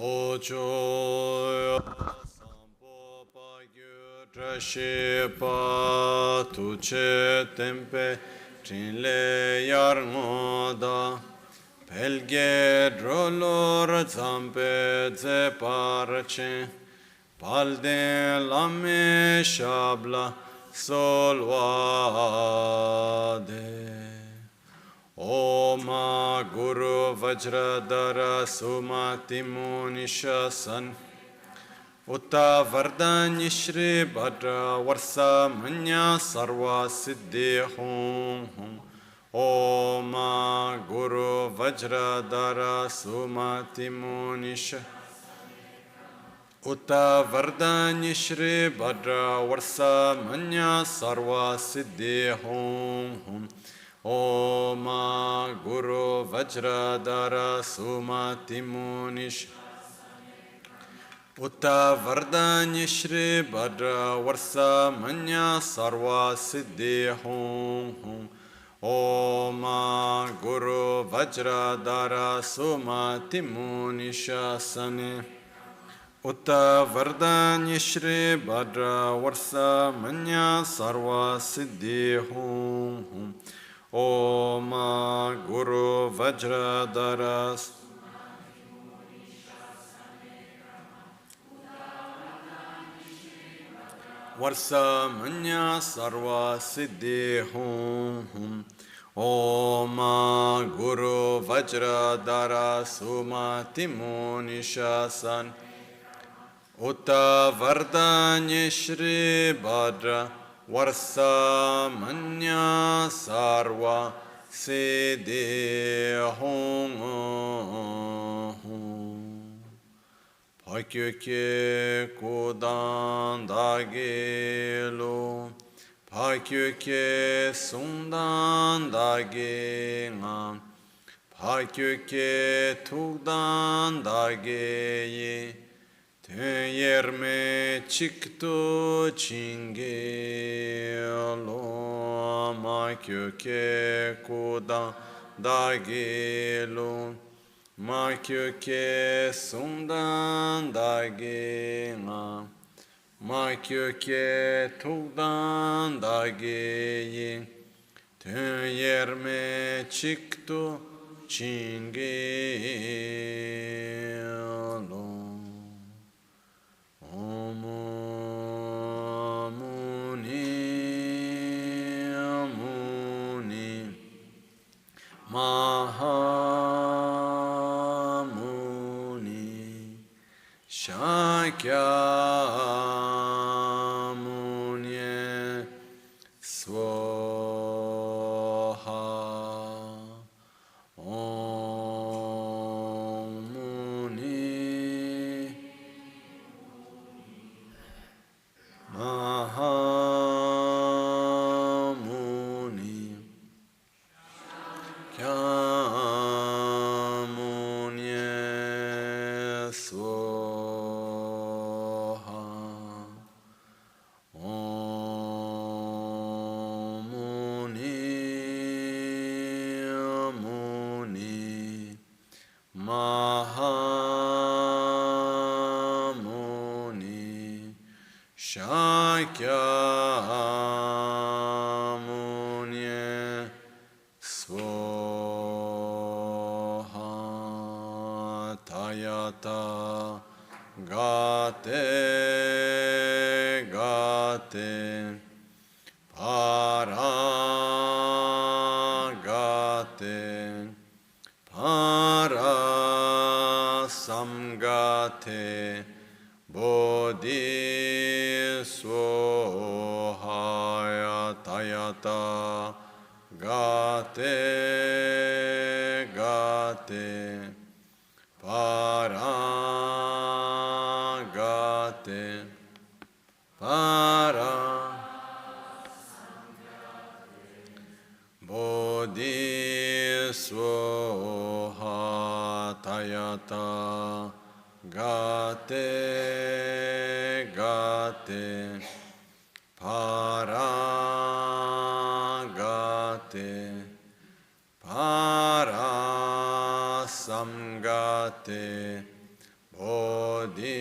Ocho Sampo Pagyu Trashipa Tuche Tempe Trinle Yarmoda Pelge Drolor Zampe Zeparche Palde Lame Shabla Solvade Oma Guru Vajradhara Sumati Munishasan Utta Vardhani Shri Bhadra Varsa Manya Sarva Siddhi Hum Hum Oma Guru Vajradhara Sumati Munishasan Utta Vardhani Shri Bhadra Varsa Manya Sarva Siddhi Hum Hum Oma Guru Vajradhara Sumati Munish Utta Vardhani Shri Bhadra Varsa Manya Sarva Siddhi Hum Hum Oma Guru Vajradhara Sumati Munishasane Utta Vardhani Shri Bhadra Varsa Manya Sarva Siddhi Hum Hum Oma Guru Vajradhara Varsa Manya Sarva Siddhi Hum Hum Oma Guru Vajradhara Sumati Munishasan Utta Vardhani Shri Bhadra Varsa Manya Sarva Siddhi Hum Pakyöke Kudan Dagelu Pakyöke Sundan Dagengan Pakyöke Tugdan Dageyi Yerme Chiktu Chingelo Makyöke Kudan Dagelu Makyöke Sundan Dagengan Makyöke Tugdan Dageyi Yerme Chiktu Chingelo Mahamuni Shakyamuni Swaha Om Muni Mahamuni Kyamunye Swaha Om Muni Muni Mahamuni Shakyamuni Swaha Tayata Gate Gate Paragate Parasamgate Bodhi Sohaya Tayata Gate Gate Paragate Para Bodhi Soha Tayata Gate Gate Paragate Parasamgate Bodhi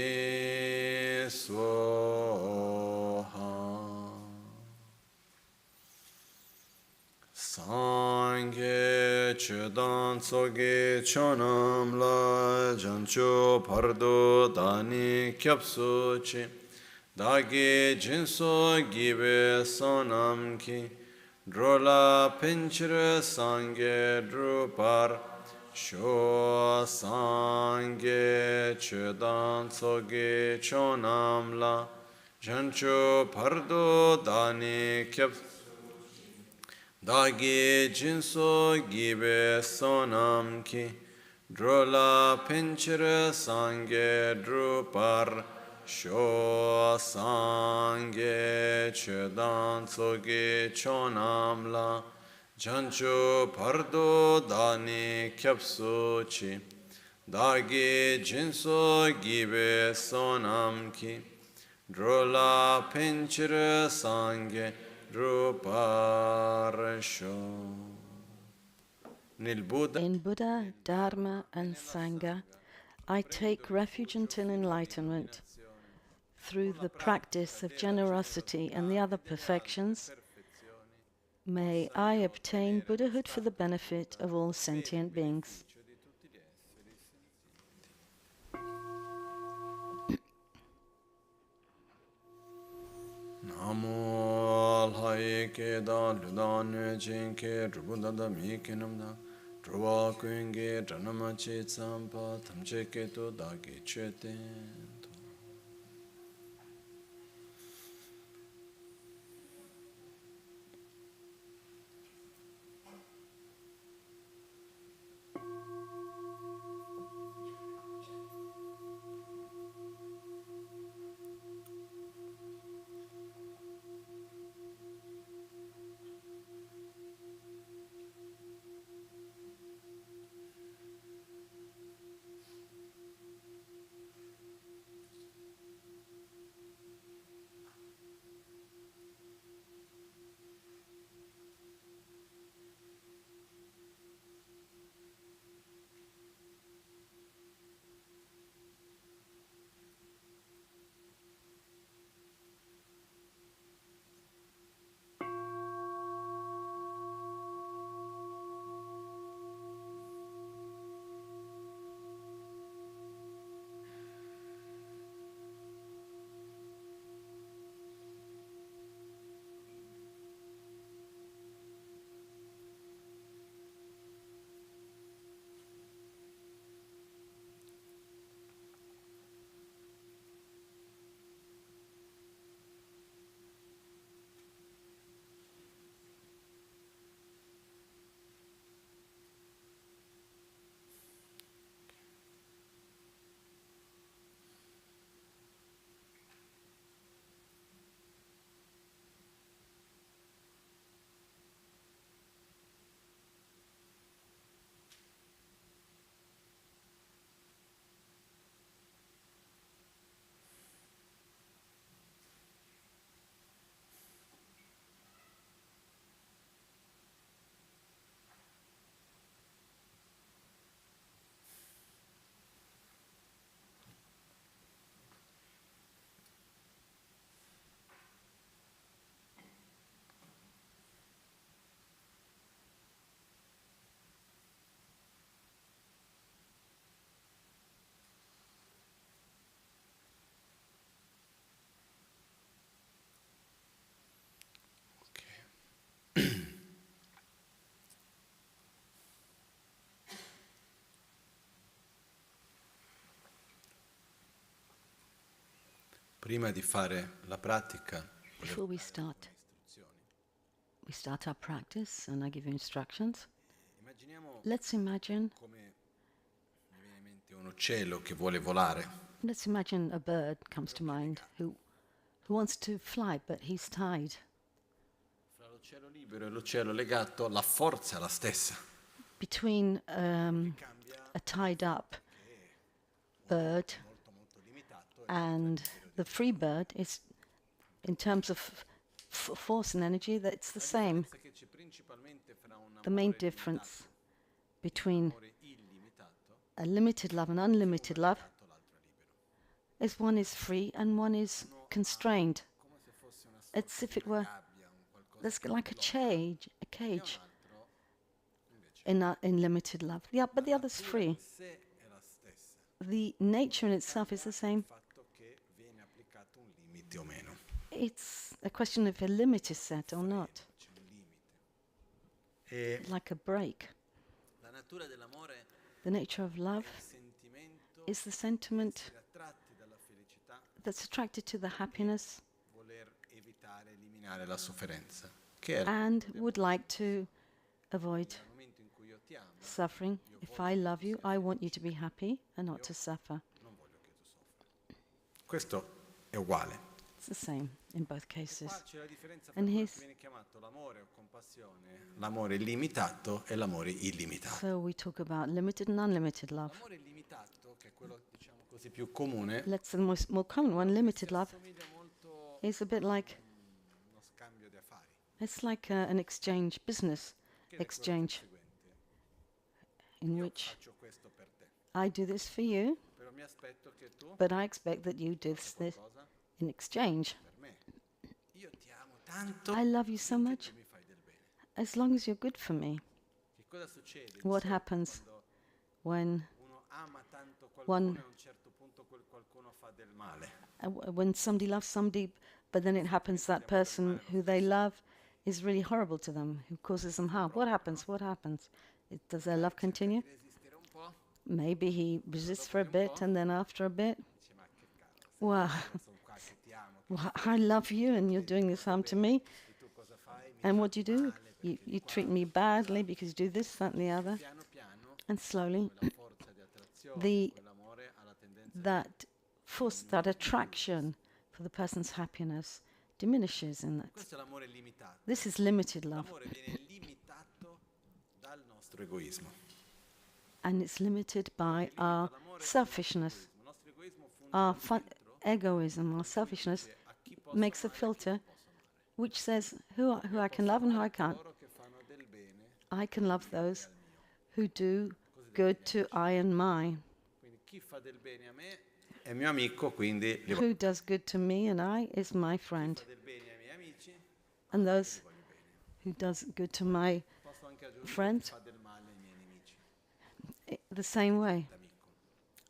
Soha Sangye Chedan Tsoge Chonam La Jancho Pardo Dani Kyapsu Chi Dagi Jinso Gibe Sonam Ki Drola Pinchre Sangye Drupar Sho Sangye Chedan Tsoge Chonam La Jancho Pardo Dani Kyapsu Dagi Jinso Gibe Sonam Ki Drola Pinchre Sangye Drupar Sho Sangye Chedan Tsoge Chonam La Jancho Pardo Dani Kyapsu Chi Dagi Jinso Gibe Sonam Ki Drola Pinchre Sangye In Buddha, Dharma, and Sangha, I take refuge until enlightenment. Through the practice of generosity and the other perfections, may I obtain Buddhahood for the benefit of all sentient beings. Namo Alhaye Keda Ludan Jinke Drubunda Miki Namda Druva Kuinge Dranamachi Tsampa Tamche Keto Dagi Cheten. Prima di fare la pratica, Before we start our practice and I give you instructions. immaginiamo Let's imagine come mi viene in mente un uccello che vuole volare. a bird comes to mind who wants to fly but he's tied. Fra l'uccello libero e l'uccello legato la forza è la stessa. Between a tied up bird and the free bird, is in terms of force and energy, that it's the same. The main difference between a limited love and unlimited love is one is free and one is constrained. It's if it were, there's like a cage in limited love. Yeah, but the other's free. The nature in itself is the same. It's a question if a limit is set or not. Like a break. The nature of love is the sentiment that's attracted to the happiness and would like to avoid suffering. If I love you, I want you to be happy and not to suffer. Questo è uguale. It's the same in both cases. Qua c'è la differenza And per quello his- che viene chiamato l'amore o compassione, l'amore limitato e l'amore illimitato. So we talk about limited and unlimited love. L'amore illimitato, che è quello diciamo così più comune, Let's the more common one, limited si love, assomiglia molto is a bit like, uno scambio di affari. it's like an exchange, business Che è quello exchange, seguente. in Io which faccio questo per te, I do this for you, però mi aspetto che tu but I expect that you do faccia this qualcosa in exchange. per me. Io ti amo tanto I love you so finché much tu mi fai del bene. as long as you're good for me. Che cosa succede? di What solito happens quando when uno ama tanto qualcuno one- e a un certo punto quel qualcuno fa del male. when somebody loves somebody, but then it happens that person who they love is really horrible to them, who causes them harm. What happens? What happens? Does their love continue? Di resistere un po', Maybe he resists for a bit, and then after a bit, dice ma che cazzo, wow, sono qua che ti amo, well, I love you, and you're doing this harm to me. e tu cosa fai? Mi And tratti what do you do? male You perché treat me badly because you do this, that, and the other. piano piano And slowly, quella forza di attrazione, the- quell'amore ha la tendenza di that force, that attraction for the person's happiness diminishes in that. questo è l'amore limitato. This is limited love, L'amore viene limitato dal nostro egoismo. and it's limited by our selfishness. Il nostro egoismo Our funziona dentro, egoism, our selfishness dice a chi posso makes a amare e a chi non filter posso amare. which says who I can love and who I can't. Coloro che fanno del bene, I can love those who do good to I and mine. quindi chi fa del bene a me è mio amico, quindi li voglio Who does good to me and I is my friend. fare del bene ai miei amici, And those who does good to my posso anche aggiungere Friends. chi fa del male ai miei nemici, the same way. d'amico.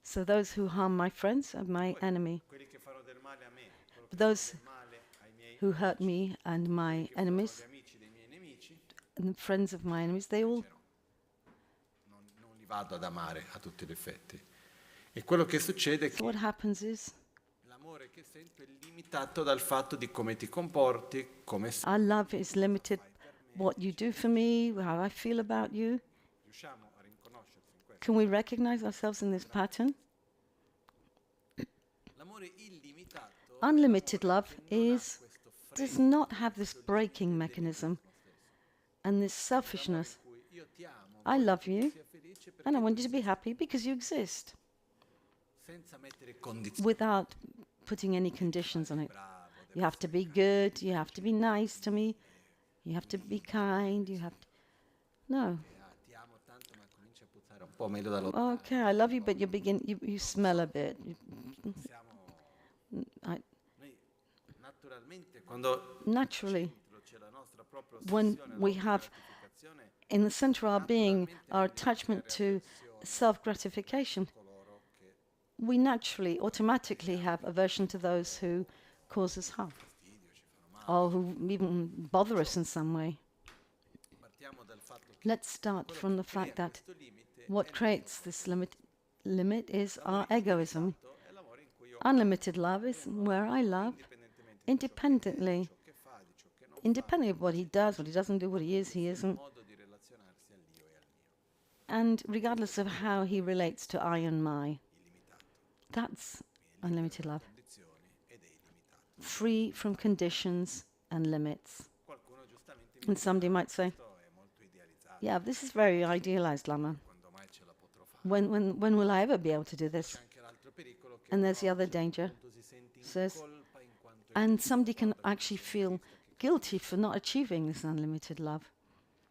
So those who harm my friends are my enemy. Quelli che fanno del male a me, quello che But those fanno del male ai miei who hurt me and my che fanno enemies gli amici dei miei nemici, and the friends of my enemies, they all non li vado ad amare a tutti gli effetti. E quello che succede è so che what happens is l'amore che sento è limitato dal fatto di come ti comporti, come our love is limited what you do for me, how I feel about you. riusciamo a riconoscersi in questo. Can we recognize ourselves in this pattern? L'amore illimitato Unlimited love non ha is questo does freno not have this breaking mechanism and this selfishness. in cui io ti amo, I love you sia felice perché and I want you to be happy because you exist, senza mettere condizioni. without putting any conditions on it. Bravo, You have to be good, you have to be nice to me, you have to be kind, you have to... No. ti amo tanto ma comincia a puzzare un po' meglio da lontano. Okay, I love you, but you smell a bit. Noi naturalmente quando Naturally, dentro c'è la nostra propria when ossessione, we have gratificazione, in the center of our being our attachment to self-gratification, coloro che we naturally, automatically have aversion to those who cause us harm or who even bother us in some way. partiamo dal fatto che Let's start from the fact crea that questo limite what creates this limit is our egoism. è il lavoro in cui io Unlimited love is where I love indipendentemente independently, ciò che fa, di ciò che non independently of what he doesn't do, what he isn't, modo di relazionarsi all'io e al mio, and regardless of how he relates to I and my. illimitato, That's unlimited love, condizioni ed è illimitato. free from conditions and limits. Qualcuno giustamente mi And dice, somebody might say, questo è molto idealizzato, yeah, this is very idealized, Lama. quando mai ce la potrò fare? When will I ever be able to do this? C'è anche l'altro pericolo che And there's the uno other a un certo danger, punto si sente in says, colpa in quanto è and somebody can actually feel guilty for not achieving this unlimited love.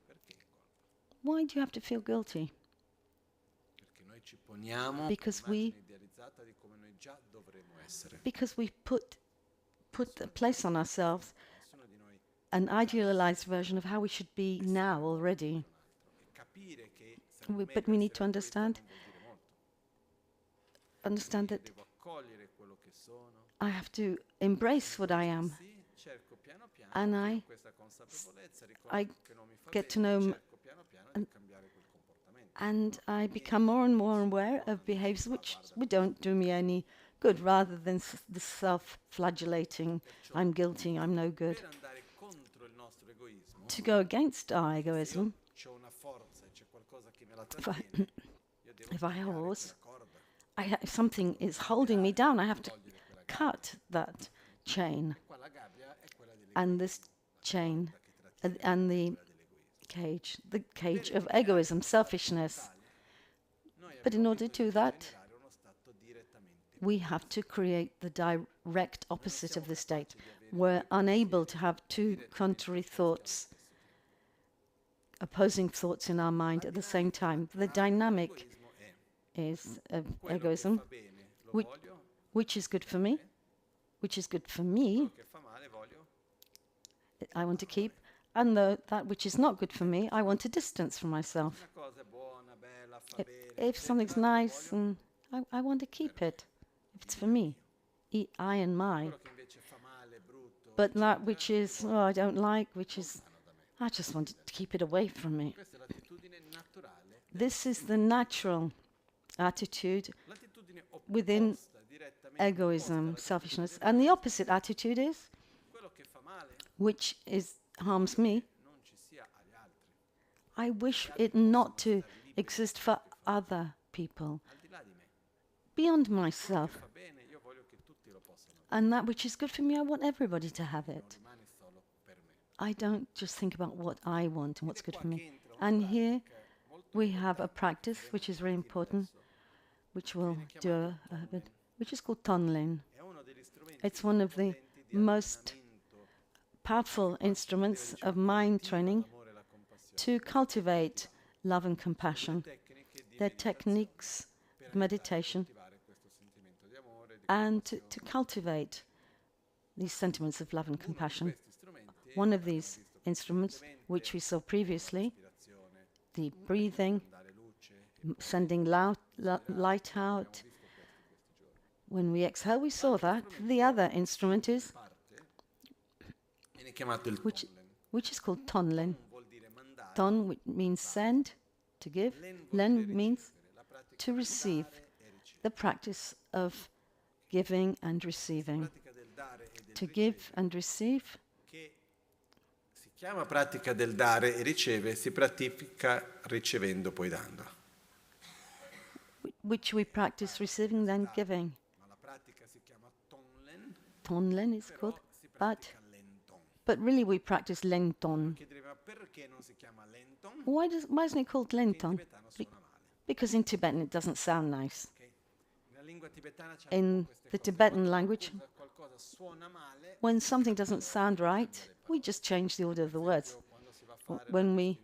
perché colpa? Why do you have to feel guilty? Perché noi ci poniamo Because un'immagine we idealizzata di come noi già dovremmo essere. because we put a place on ourselves an idealized version of how we should be now already. But we need to understand that I have to embrace what I am, and I get to know and I become more and more aware of behaviors which don't do me any good, rather than the self-flagellating, I'm guilty, I'm no good. To go against our egoism, if I have a horse, if something is holding me down, I have to cut that chain. And this chain, and the cage of egoism, selfishness. But in order to do that, we have to create the direct opposite of the state. We're unable to have two contrary thoughts, opposing thoughts in our mind at the same time. The dynamic is of egoism, which is good for me, I want to keep, and that which is not good for me, I want to distance from myself. If something's nice, I want to keep it. If it's for me, I and my. But that which is, I don't like, I just want to keep it away from me. This is the natural attitude within egoism, selfishness. And the opposite attitude is, which harms me, I wish it not to exist for other people, beyond myself. And that which is good for me, I want everybody to have it. I don't just think about what I want and what's good for me. And here we have a practice which is very important, which we'll do a bit, which is called Tonlin. It's one of the most powerful instruments of mind training to cultivate love and compassion. They're techniques of meditation and to cultivate these sentiments of love and compassion. One of these instruments, which we saw previously, the breathing, sending light out. When we exhale, we saw that. The other instrument is, which is called Tonlin. Ton means send, to give. Len means to receive. The practice of giving and receiving. To give and receive. Si chiama pratica del dare e riceve, si pratica ricevendo poi dando. Which we practice receiving then giving. Tonlen is called, but really we practice Lenton. Why isn't it called Lenton? Because in Tibetan it doesn't sound nice. In the Tibetan language, when something doesn't sound right, we just change the order of the words. When we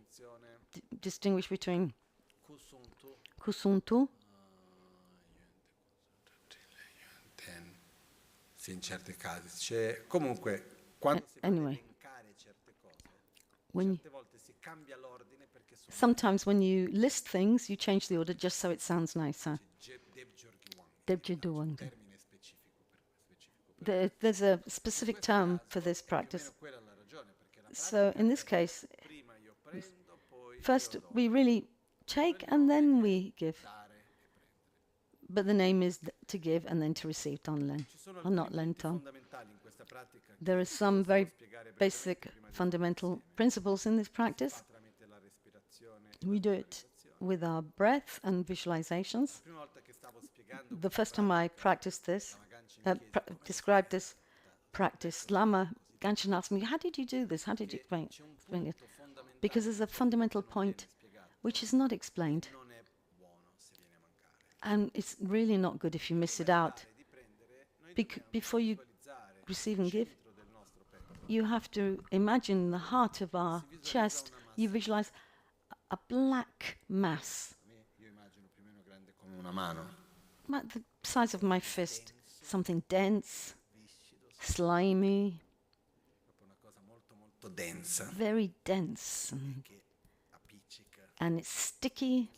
distinguish between kusuntu, in certi casi c'è comunque quando si va a elencare certe cose, certe volte si cambia l'ordine perché sometimes when you list things you change the order just so it sounds nicer. There's a specific term for this practice. So in this case, first we really take and then we give. But the name is to give and then to receive Tonlen, or not Lenton. There are some very basic fundamental principles in this practice. We do it with our breath and visualizations. The first time I practiced this, described this practice, Lama Ganshin asked me, how did you do this? How did you explain it? Because there's a fundamental point which is not explained. And it's really not good if you miss it out. Before you receive and give, you have to imagine the heart of our chest. You visualize a black mass, the size of my fist, something dense, slimy, very dense, and it's sticky,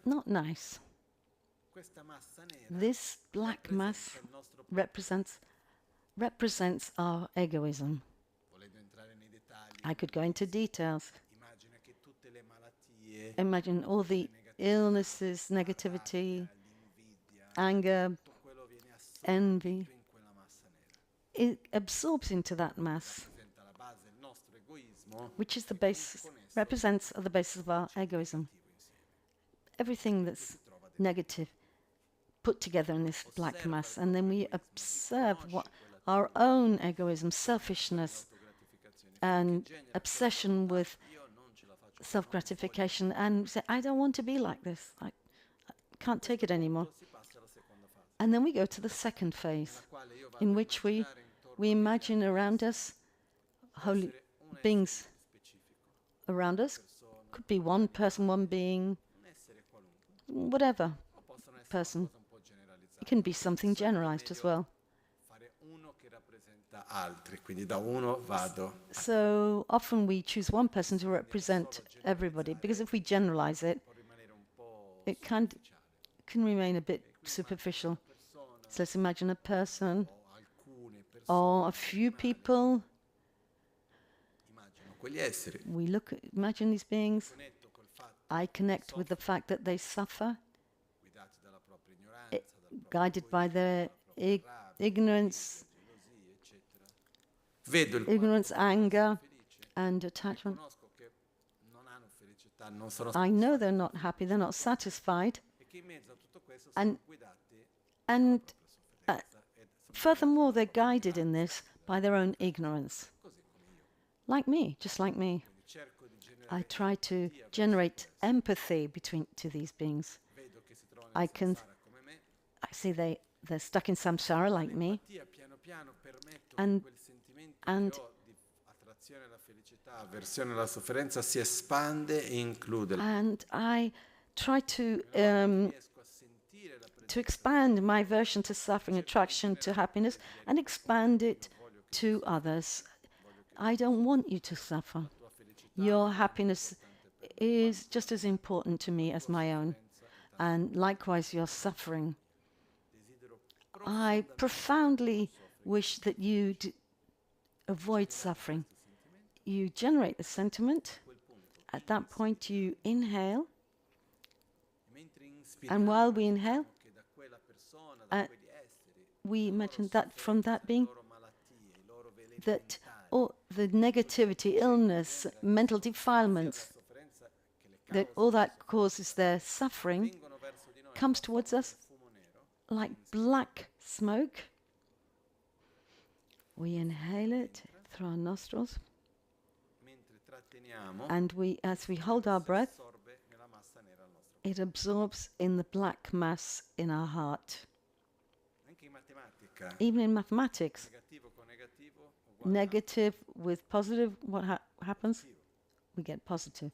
not nice. This black mass represents our egoism. I could go into details. Imagine all the illnesses, negativity, anger, envy. It absorbs into that mass, which is the basis, represents the basis of our egoism. Everything that's negative put together in this black mass, and then we observe what our own egoism, selfishness, and obsession with self-gratification, and say, I don't want to be like this. I can't take it anymore. And then we go to the second phase, in which we imagine around us, holy beings around us. Could be one person, one being, whatever person. It can be something generalized as well. So often we choose one person to represent everybody, because if we generalize it, it can remain a bit superficial. So let's imagine a person or a few people. We imagine these beings. I connect with the fact that they suffer, guided by their ignorance, anger, and attachment. I know they're not happy, they're not satisfied, and furthermore, they're guided in this by their own ignorance. Like me, just like me. I try to generate empathy to these beings. I see they're stuck in samsara like me, and I try to expand my aversion to suffering, attraction to happiness, and expand it to others. I don't want you to suffer. Your happiness is just as important to me as my own, and likewise your suffering. I profoundly wish that you avoid suffering. You generate the sentiment. At that point you inhale, and while we inhale, we imagine that from that being, that all the negativity, illness, mental defilements, that all that causes their suffering comes towards us like black smoke. We inhale it through our nostrils, and as we hold our breath, it absorbs in the black mass in our heart. Even in mathematics, negative with positive, what happens? We get positive.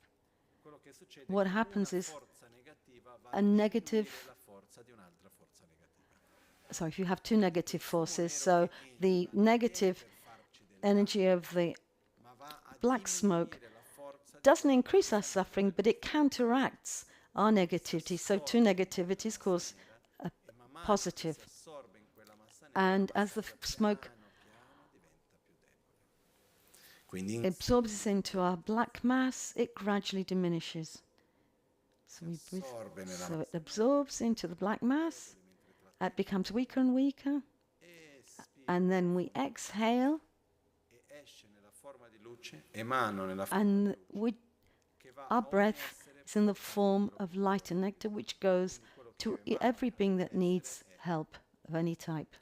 What happens is a negative. So if you have two negative forces, so the negative energy of the black smoke doesn't increase our suffering, but it counteracts our negativity. So two negativities cause a positive. And as the smoke absorbs into our black mass, it gradually diminishes. So we breathe. So it absorbs into the black mass. It becomes weaker and weaker. And then we exhale. And our breath is in the form of light and nectar, which goes to every being that needs help of any type.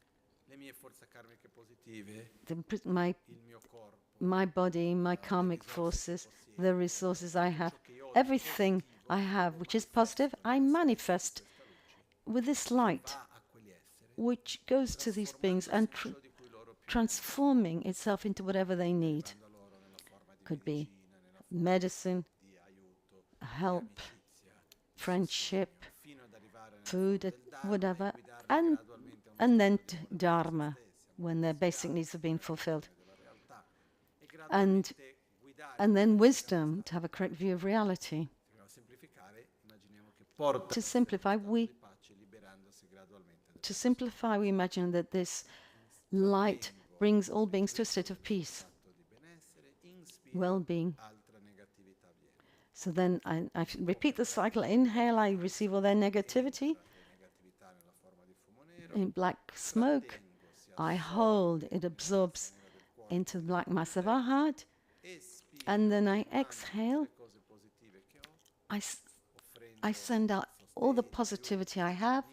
My body, my karmic forces, the resources I have, everything I have which is positive, I manifest with this light, which goes to these beings and transforming itself into whatever they need. Could be medicine, help, friendship, food, whatever, and then Dharma, when their basic needs have been fulfilled. And then wisdom, to have a correct view of reality. To simplify, we imagine that this light brings all beings to a state of peace, well-being. So then I repeat the cycle. Inhale, I receive all their negativity. In black smoke, I hold, it absorbs into the black mass of our heart. And then I exhale. I send out all the positivity I have,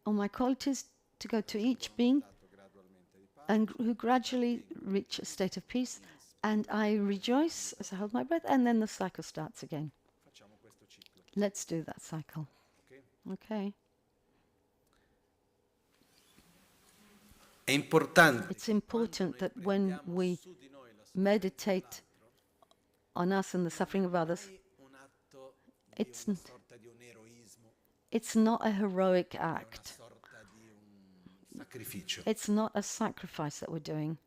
all my qualities, to go to each being, and who gradually reach a state of peace. And I rejoice as I hold my breath, and then the cycle starts again. Let's do that cycle. Okay. It's important that when we meditate on us and the suffering of others, it's not a heroic act. It's not a sacrifice that we're doing.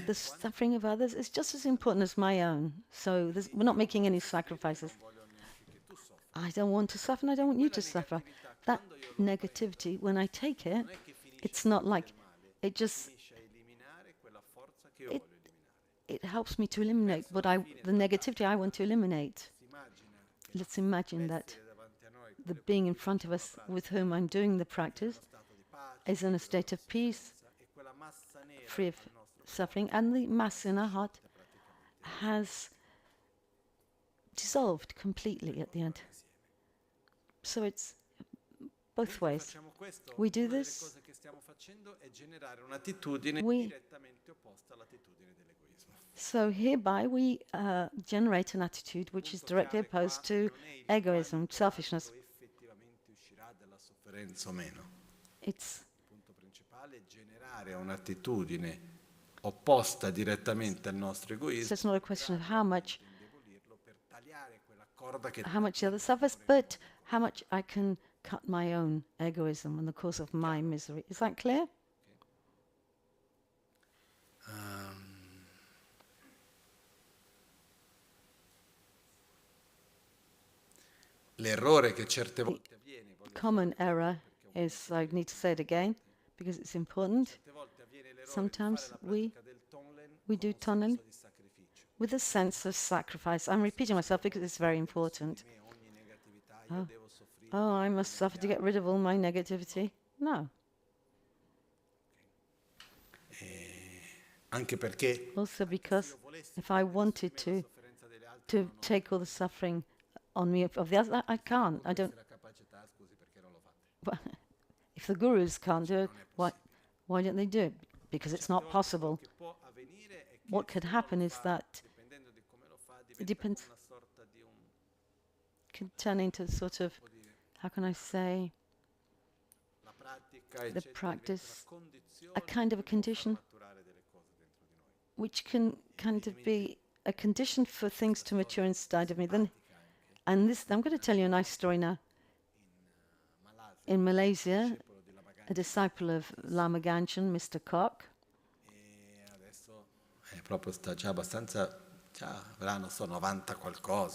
The suffering of others is just as important as my own. So we're not making any sacrifices. I don't want to suffer, and I don't want you to suffer. That negativity, when I take it, it's not like it just... It helps me to eliminate the negativity I want to eliminate. Let's imagine that the being in front of us with whom I'm doing the practice is in a state of peace, free of suffering, and the mass in our heart has dissolved completely at the end. So it's both ways. We do this. So hereby we generate an attitude which is directly opposed to egoism, selfishness. It's so it's not a question of how much the other suffers, but how much I can cut my own egoism and the cause of my misery. Is that clear? The common error is, I need to say it again because it's important, sometimes we do tunnel with a sense of sacrifice. I'm repeating myself because it's very important. Oh, I must suffer to get rid of all my negativity. No. Also because if I wanted to take all the suffering on me of the others, I can't. I don't. If the gurus can't do it, why don't they do it? Because it's not possible. What could happen is that it depends. Can turn into sort of, how can I say, the practice, a kind of a condition, which can kind of be a condition for things to mature inside of me. And this, I'm going to tell you a nice story now. In Malaysia, a disciple of Lama Ganchen, Mr. Kok,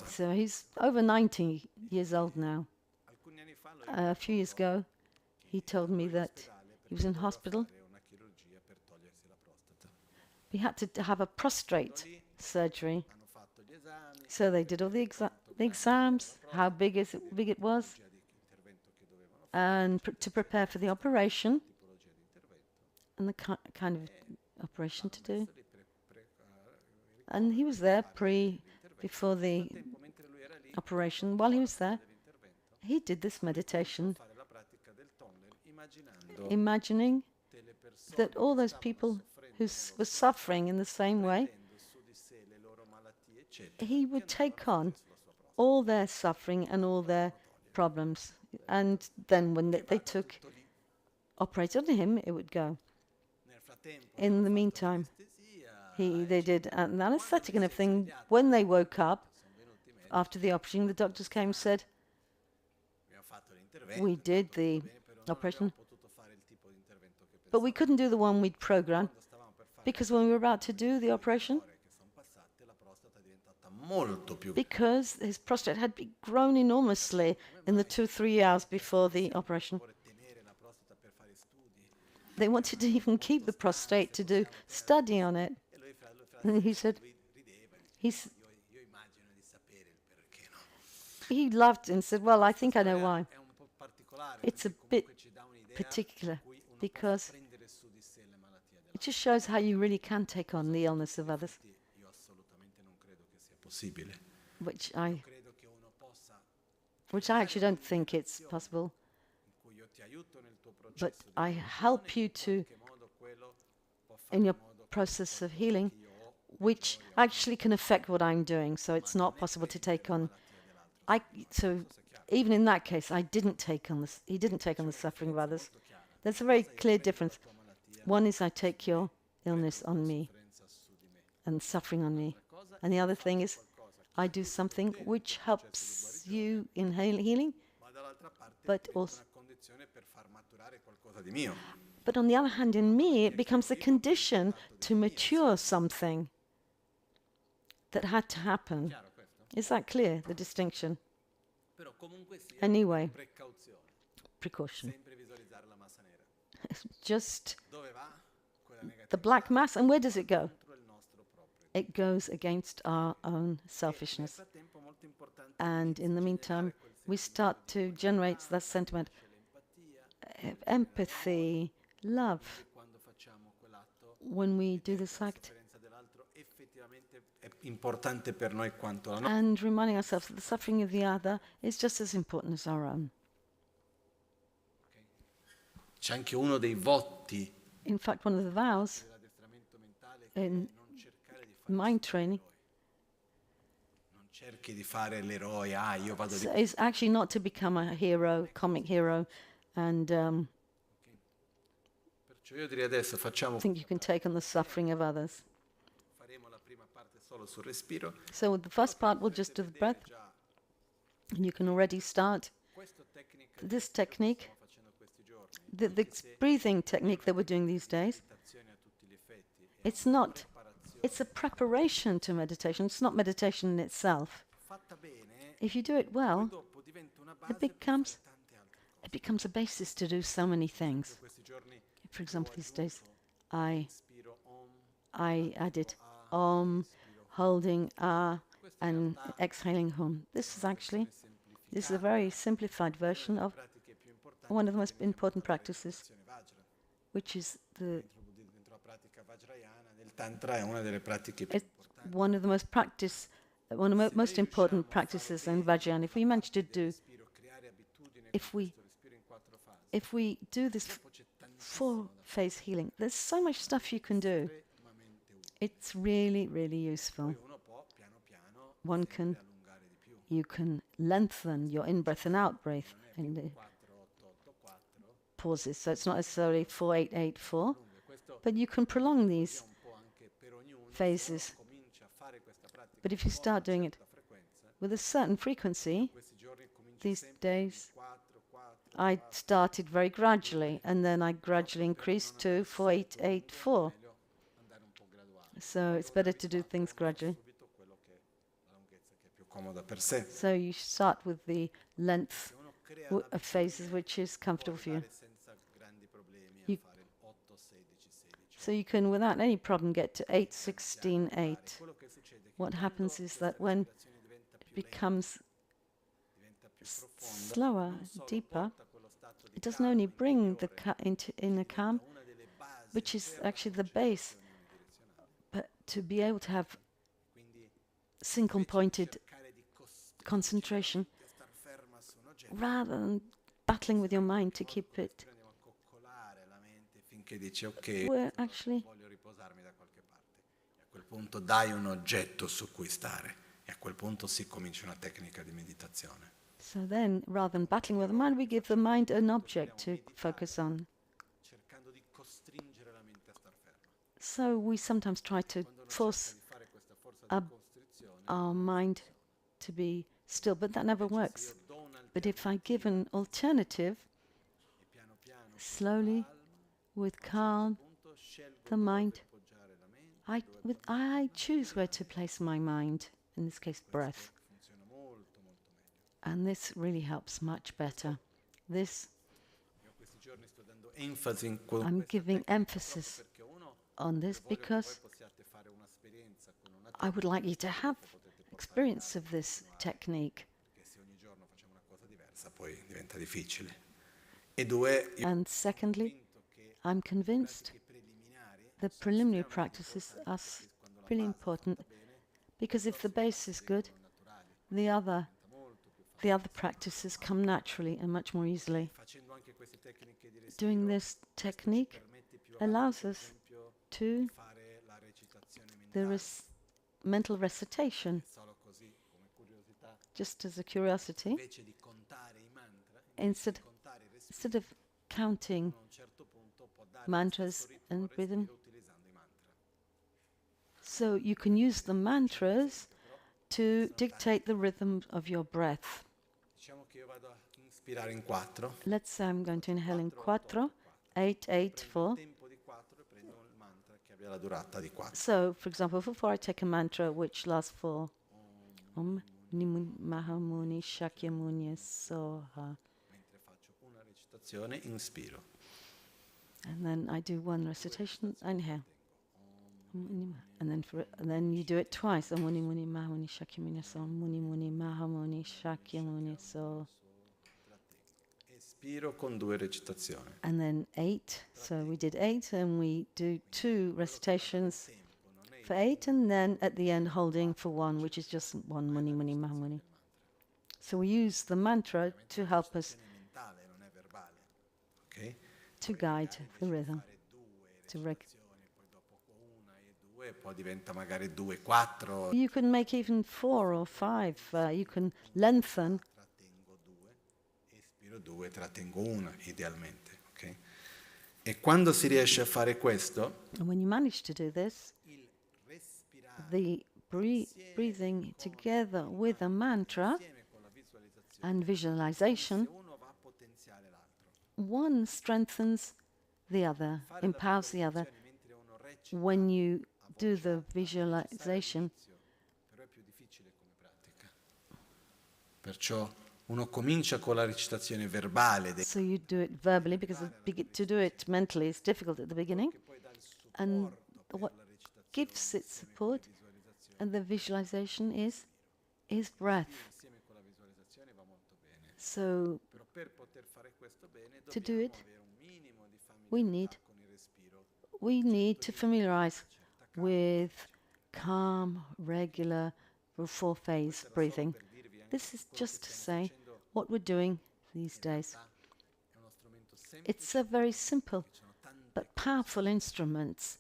so he's over 90 years old now. A few years ago, he told me that he was in hospital. He had to have a prostate surgery. So they did all the exams, how big it was, and to prepare for the operation, and the kind of operation to do. And he was there before the operation. While he was there, he did this meditation, imagining that all those people who were suffering in the same way, he would take on all their suffering and all their problems. And then when they operated on him, it would go. In the meantime, they did an anesthetic and everything. When they woke up, after the operation, the doctors came and said, we did the operation, but we couldn't do the one we'd programmed, because when we were about to do the operation, because his prostate had grown enormously in the 2-3 hours before the operation. They wanted to even keep the prostate to do study on it. And he said, he laughed and said, well, I think I know why. It's a bit particular because it just shows how you really can take on the illness of others, which I actually don't think it's possible. But I help you to, in your process of healing, which actually can affect what I'm doing. So it's not possible to take on. So even in that case, I didn't take on this. He didn't take on the suffering of others. There's a very clear difference. One is I take your illness on me and suffering on me, and the other thing is I do something which helps you in healing, but also. But on the other hand, in me, it becomes a condition to mature something that had to happen. Is that clear, the distinction? Anyway, precaution. Just the black mass, and where does it go? It goes against our own selfishness. And in the meantime, we start to generate that sentiment, empathy, love. When we do this act, and reminding ourselves that the suffering of the other is just as important as our own. In fact, one of the vows in mind training is actually not to become a hero, comic hero, and think you can take on the suffering of others. So the first part, we'll just do the breath. And you can already start this technique, the breathing technique that we're doing these days. It's a preparation to meditation. It's not meditation in itself. If you do it well, it becomes a basis to do so many things. For example, these days, I did Om, holding and exhaling Hum. This is a very simplified version of one of the most important practices, which is one of the most important practices in Vajrayana. If we do this 4-phase healing, there's so much stuff you can do. It's really, really useful. You can lengthen your in-breath and out-breath in the pauses. So it's not necessarily 4-8-8-4, but you can prolong these phases. But if you start doing it with a certain frequency, these days, I started very gradually, and then I gradually increased to 4-8-8-4. So it's better to do things gradually. So you start with the length of phases which is comfortable for you. So you can, without any problem, get to 8-16-8. What happens is that when it becomes slower, deeper, it doesn't only bring the inner calm, which is actually the base, but to be able to have single-pointed concentration, rather than battling with your mind to keep it. We're actually quel punto dai un oggetto su cui stare e a quel punto si comincia una tecnica di meditazione. So then, rather than battling with the mind, we give the mind an object to focus on. So we sometimes try to force our mind to be still, but that never works. But if I give an alternative, slowly, with calm, the mind, I choose where to place my mind, in this case breath. And this really helps much better. I'm giving emphasis on this because I would like you to have experience of this technique. And secondly, I'm convinced the preliminary practices are really important, because if the base is good, the other practices come naturally and much more easily. Doing this technique allows us to do mental recitation, just as a curiosity, instead of counting mantras and rhythm. So you can use the mantras to dictate the rhythm of your breath. Let's say I'm going to inhale in 4, 8, 8, 4. So, for example, for 4 I take a mantra which lasts for Om Nimuni Mahamuni Shakyamuni Soha. And then I do one recitation, I inhale. And then you do it twice. Om Muni Muni Mahamuni Shakyamuni So. Muni Muni Mahamuni Shakyamuni So. And then 8. So we did 8, and we do 2 recitations for 8, and then at the end holding for 1, which is just 1 Muni Muni Mahamuni. So we use the mantra to help us to guide the rhythm. You can make even 4 or 5. You can lengthen. And when you manage to do this, the breathing together with a mantra and visualization, one strengthens the other, empowers the other. When you do the visualization, so you do it verbally, because to do it mentally is difficult at the beginning. And what gives it support and the visualization is breath. So to do it, we need to familiarize with calm, regular, 4-phase breathing. This is just to say what we're doing these days. It's a very simple but powerful instrument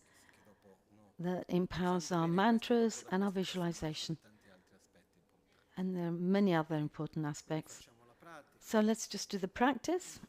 that empowers our mantras and our visualization. And there are many other important aspects. So let's just do the practice.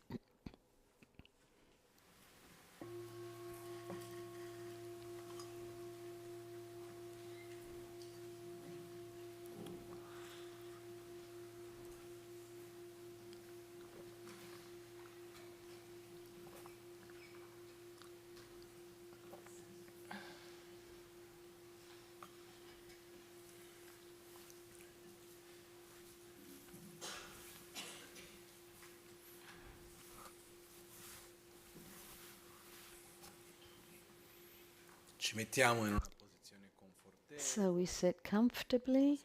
So we sit comfortably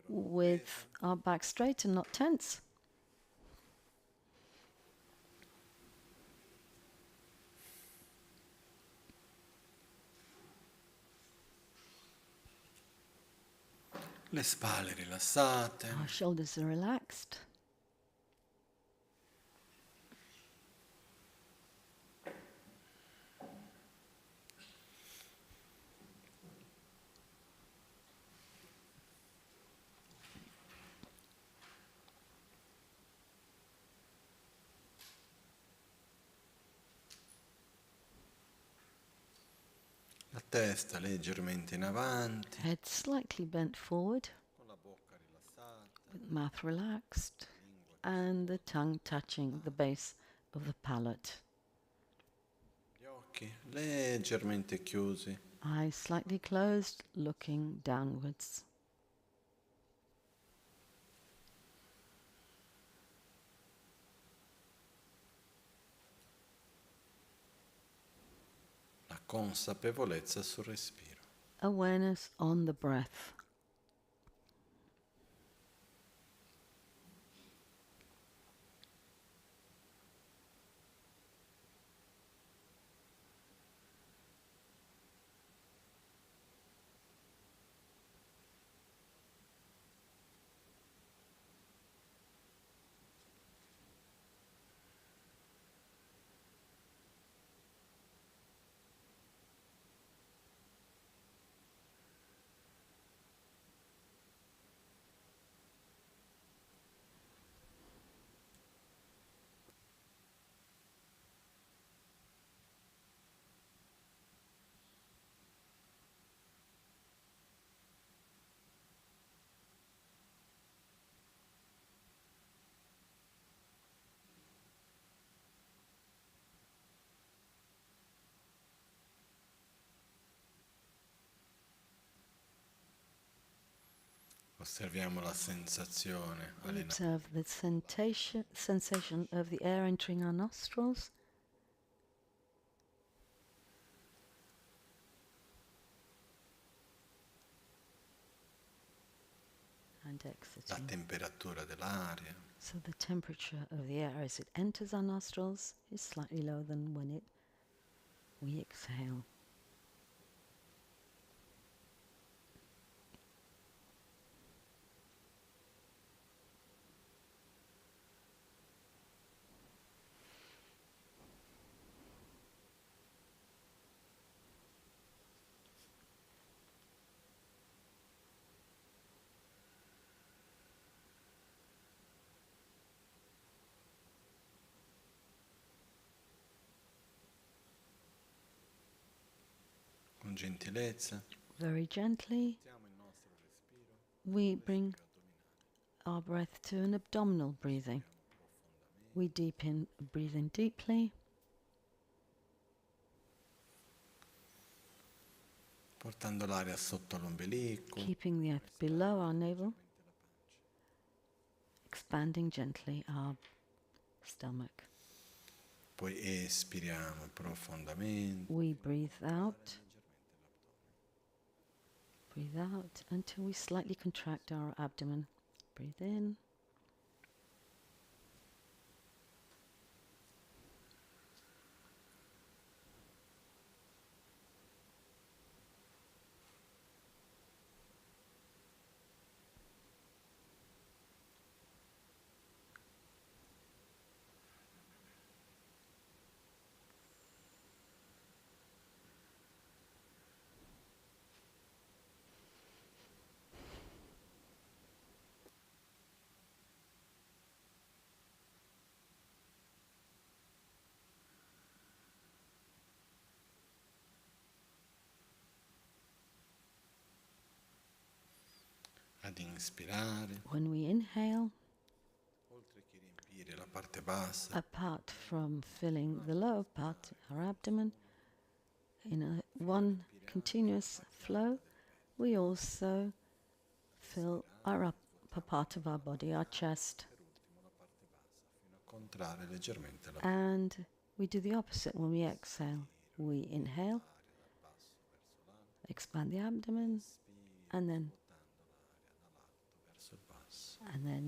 with our back straight and not tense. Le spalle rilassate. Our shoulders are relaxed. Testa leggermente in avanti. Head slightly bent forward. with mouth relaxed and the tongue touching the base of the palate. Gli occhi leggermente chiusi. Eyes slightly closed, looking downwards. La consapevolezza sul respiro. Awareness on the breath. Osserviamo la sensazione. We observe the sensation of the air entering our nostrils and La exiting. temperatura dell'aria. So the temperature of the air as it enters our nostrils is slightly lower than when we exhale. Con gentilezza. Very gently, we bring our breath to an abdominal breathing. We breathe in deeply, Portando l'aria sotto l'ombelico. keeping the earth below our navel, expanding gently our stomach. Poi espiriamo profondamente. We breathe out until we slightly contract our abdomen. Breathe in. Ad inspirare. When we inhale, Oltre che riempire la parte bassa. apart from filling the lower part, our abdomen, in one continuous flow, we also fill our upper part of our body, our chest. Contrarre leggermente la And we do the opposite when we exhale. We inhale, expand the abdomen, and then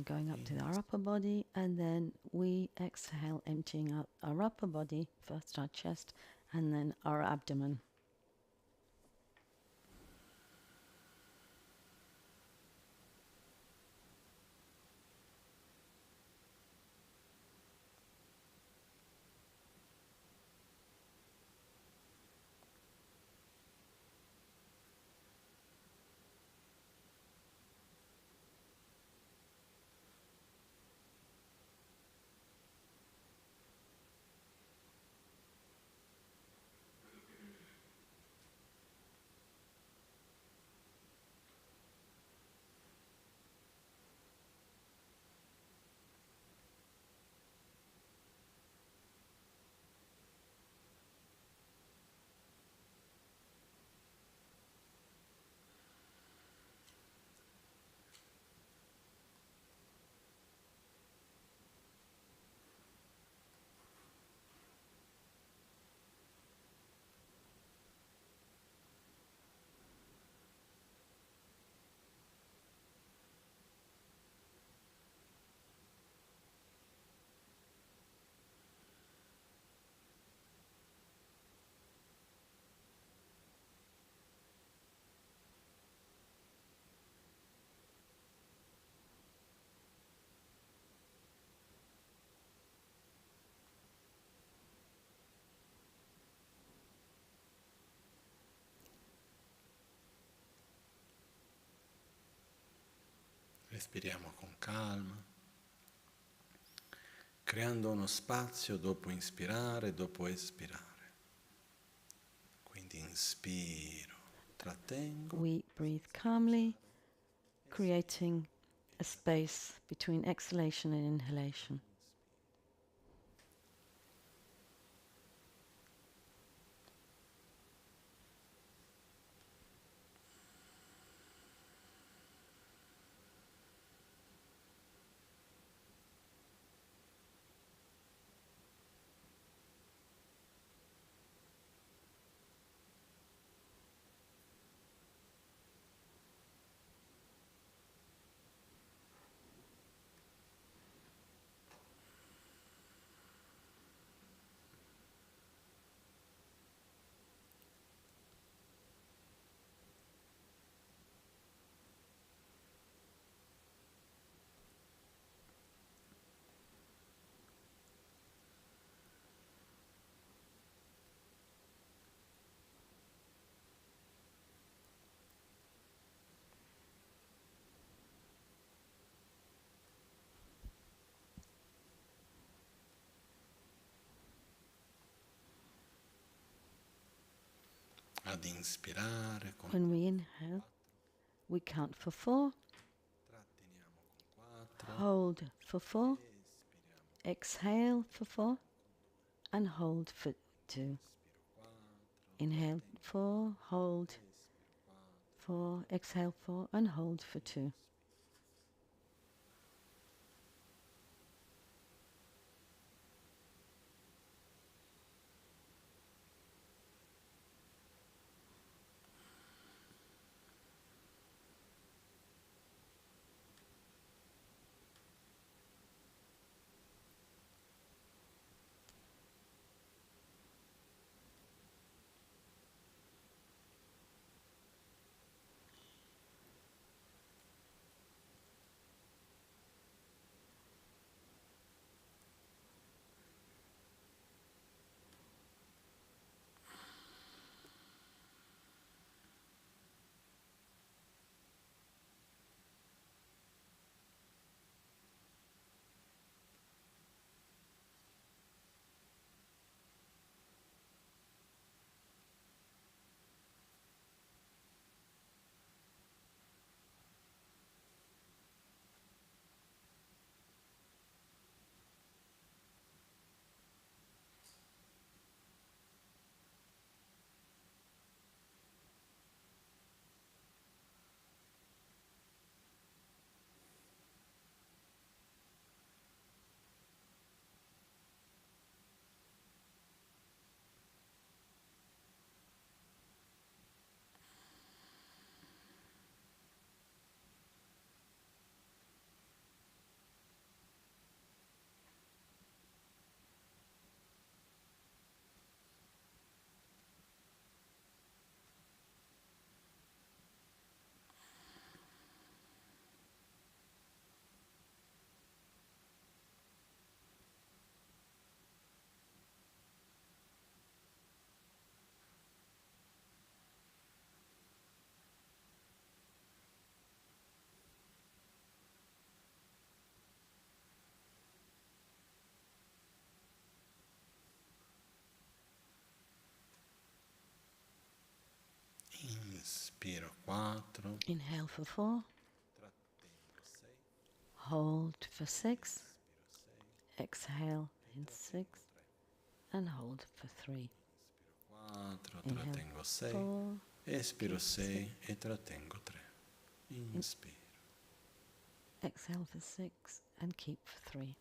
going up to our upper body, and then we exhale, emptying out our upper body, first our chest, and then our abdomen. Respiriamo con calma, creando uno spazio dopo inspirare, dopo espirare. Quindi inspiro, trattengo. We breathe calmly, creating a space between exhalation and inhalation. Ad inspirare con When we inhale, we count for 4, tratteniamo con 4, hold for 4, exhale for 4, and hold for 2. Inhale 4, hold 4, exhale 4, and hold for 2. inspiro 4, Inhale for 4, trattengo 6, hold for 6, inspiro 6, exhale in 6, and hold for 3. 4, Inhale trattengo 6, 4, espiro keep 6 e trattengo 3. Inspiro. exhale for 6, and keep for 3.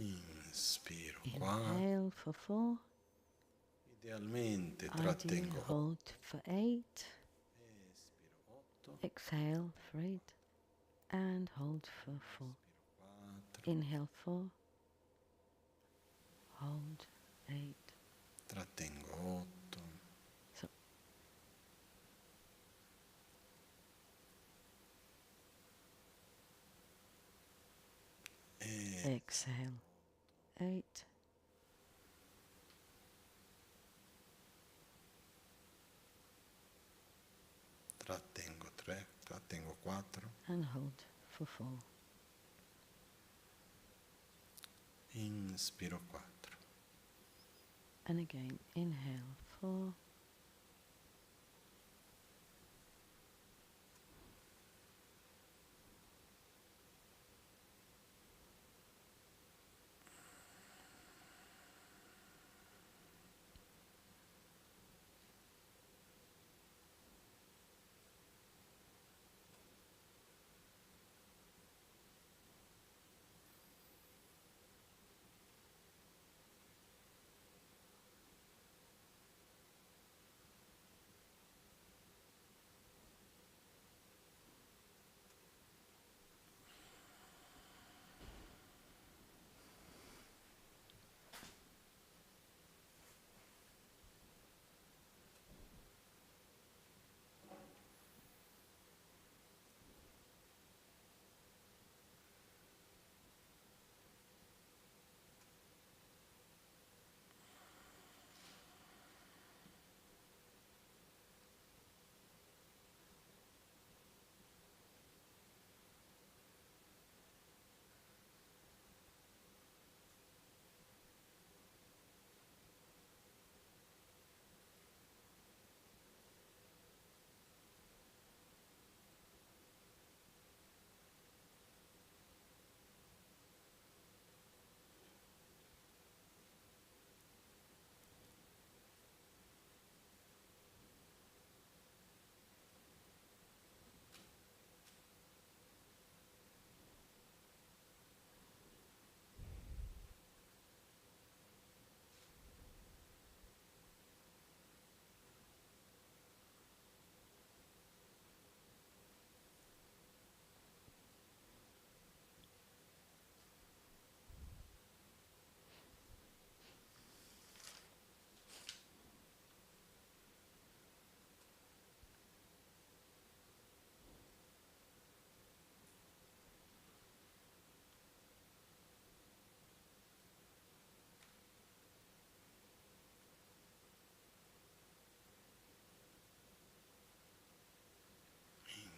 Inspiro 4. Inhale for 4. Idealmente Ideally trattengo 8. hold for 8. Espiro 8. Exhale for 8. And hold for 4. Inspiro 4. Inhale 4. Hold 8. Trattengo 8. So exhale 8. Trattengo 3. Trattengo 4. And hold for 4. Inspiro 4. And again, inhale 4.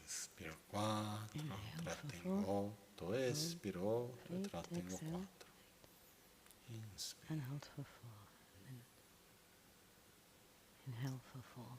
Inspiro 4. Trattengo 8. Espiro 8. E trattengo 4. Inspiro. And hold for 4. And inhale for 4.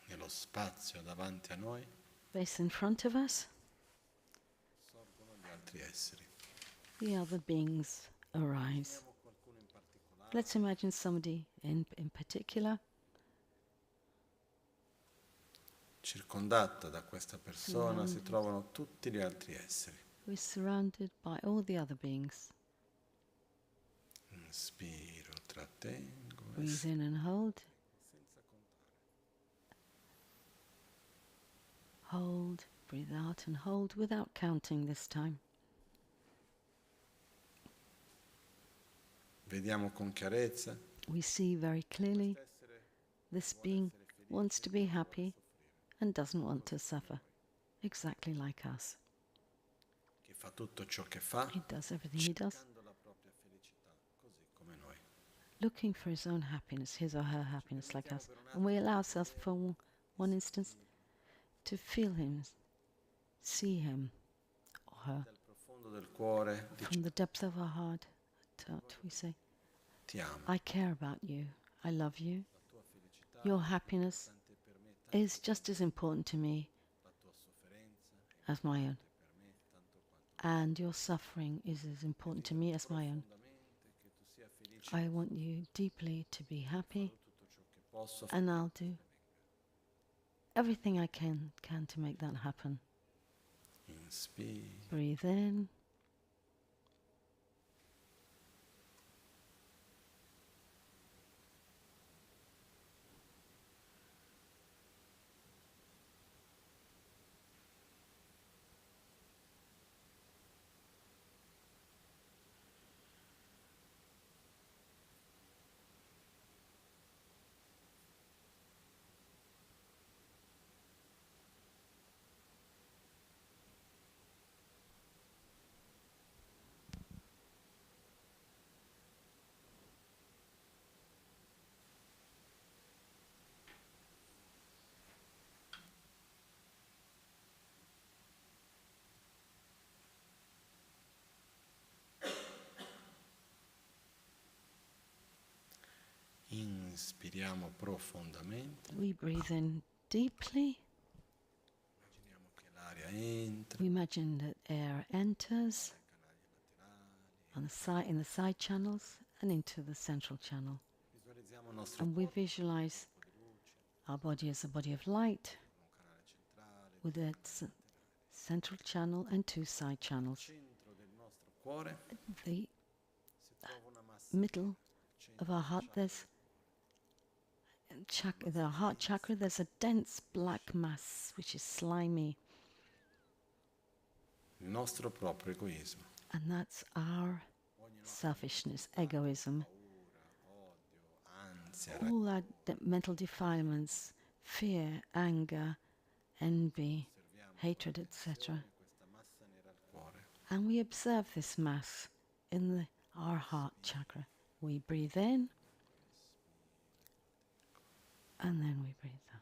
Nello spazio davanti a noi Space in front of us, sorgono gli altri esseri. the other beings arise. Immaginiamo qualcuno in particolare. Let's imagine somebody in particular. Circondata da questa persona si trovano tutti gli altri esseri. We're surrounded by all the other beings. Inspiro, trattengo, Breathe in and hold. senza contare. Hold, breathe out and hold without counting this time. Vediamo con chiarezza. We see very clearly this being wants to be happy and doesn't want to suffer, exactly like us. Che fa tutto ciò che fa, He does everything he does, cercando la propria felicità, così come noi. looking for his own happiness, his or her happiness, like us. And we allow ourselves for one instance to feel him, see him or her. Dal profondo del cuore From the depth of our heart, we say, ti amo. I care about you, I love you. La tua felicità Your happiness importante per me, tanto is just as important to me la tua sofferenza è as my own. importante per me, tanto quanto And your suffering is as important to me as my own. profondamente che tu sia felice. I want you deeply to be happy, Farò tutto ciò che posso and I'll do everything I can to make that happen. Inspira. Breathe in. Inspiriamo profondamente. We breathe in deeply. Immaginiamo che l'aria entra We imagine that air enters dai canali laterali. in the side channels and into the central channel. Visualizziamo il nostro And we corpo, visualize un po' di luce, our body as a body of light un canale centrale, with due its canali laterali. central channel and two side Al channels. centro del nostro cuore The si trova una massa middle al centro of our del heart, chakra there's the heart chakra, there's a dense black mass which is slimy, il nostro proprio egoismo. and that's our Ogni nostra selfishness, egoism, paura, odio, ansia, all our mental defilements, fear, anger, envy, osserviamo hatred, etc. questa massa nera al cuore. And we observe this mass in our heart chakra. We breathe in, and then we breathe out.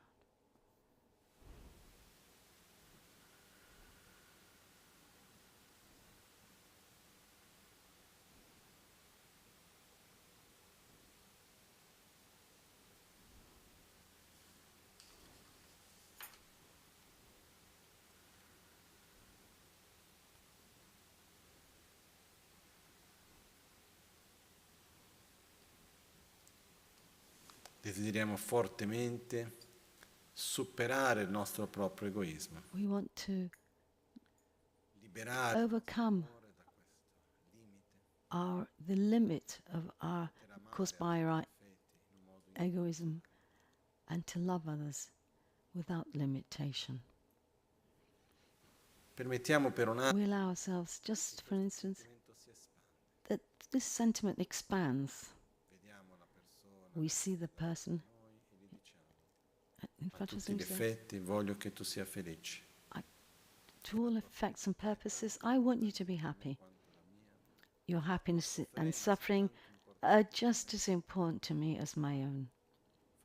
Desideriamo fortemente superare il nostro proprio egoismo, We want to liberare overcome da questo limite the limit of our per amare caused by our affetti in un modo egoism and to love others without limitation. Permettiamo per un We allow ourselves, just for instance, attimo si espande. that this sentiment expands. Vediamo la persona We see the person noi e gli diciamo in a front of us tutti and gli we say, effetti voglio che tu sia felice. to all effects and purposes, I want you to be happy. Your happiness and suffering are just as important to me as my own.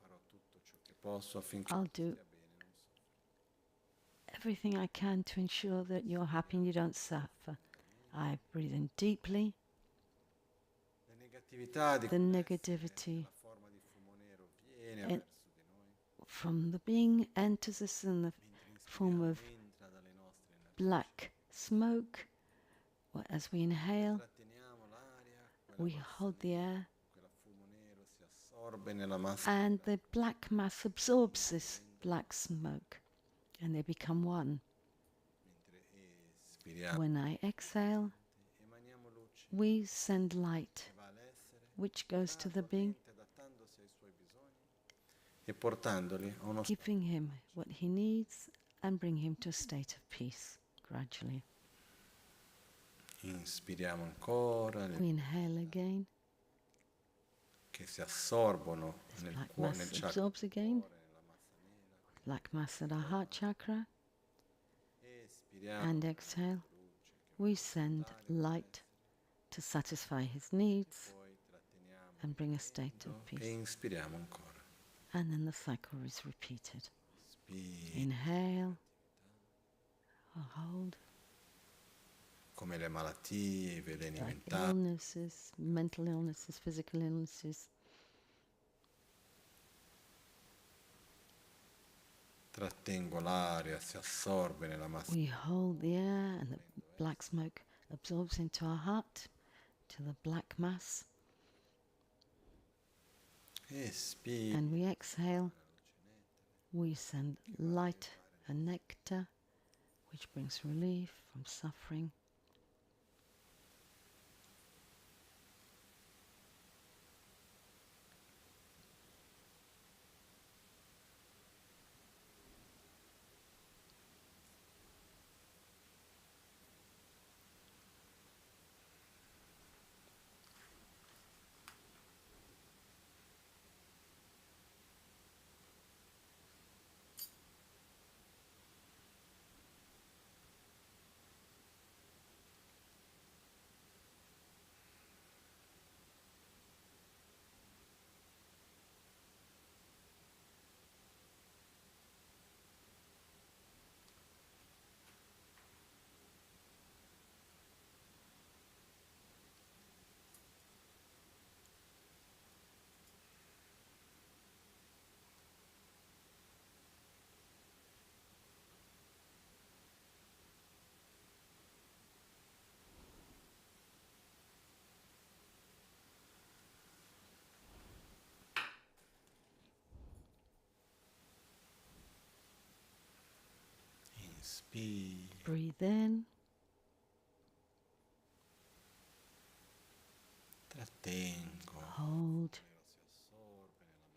Farò tutto ciò che posso affinché I'll tu do stia bene, non soffra. everything I can to ensure that you're happy and you don't suffer. I breathe in deeply. Le negatività di The quell'essere negativity nella forma di fumo nero viene and verso di noi, from the being enters us in the mentre form inspiriamo of entra dalle nostre narici. black smoke. As we inhale, Tratteniamo l'aria, quella we massa hold the air, quella fumo nero si assorbe nella massa and the black mass absorbs this black smoke, and they become one. mentre espiriamo. When I exhale, Emaniamo luce we send light, che va all'essere, which goes to the being, adattandosi ai suoi bisogni e portandoli a uno giving him what he needs and bring him to a state of peace gradually. Inspiriamo ancora, We inhale again, che si assorbono nel black cuore, mass nel chakra absorbs del again. cuore, nella massa nera. Black mass at our heart chakra. Espiriamo And la exhale. luce che We vuole send ascoltare light to satisfy his needs poi tratteniamo and bring a state of e peace. inspiriamo ancora. And then the cycle is repeated. Inspira. Inhale. Hold. Come le malattie, i veleni Like mentali. illnesses, mental illnesses, physical illnesses. Trattengo l'aria, si assorbe nella massa. We hold the air and the black smoke absorbs into our heart, to the black mass. Espira. And we exhale. We send light and nectar, which brings relief from suffering. Inspira. Breathe in. Trattengo. Hold.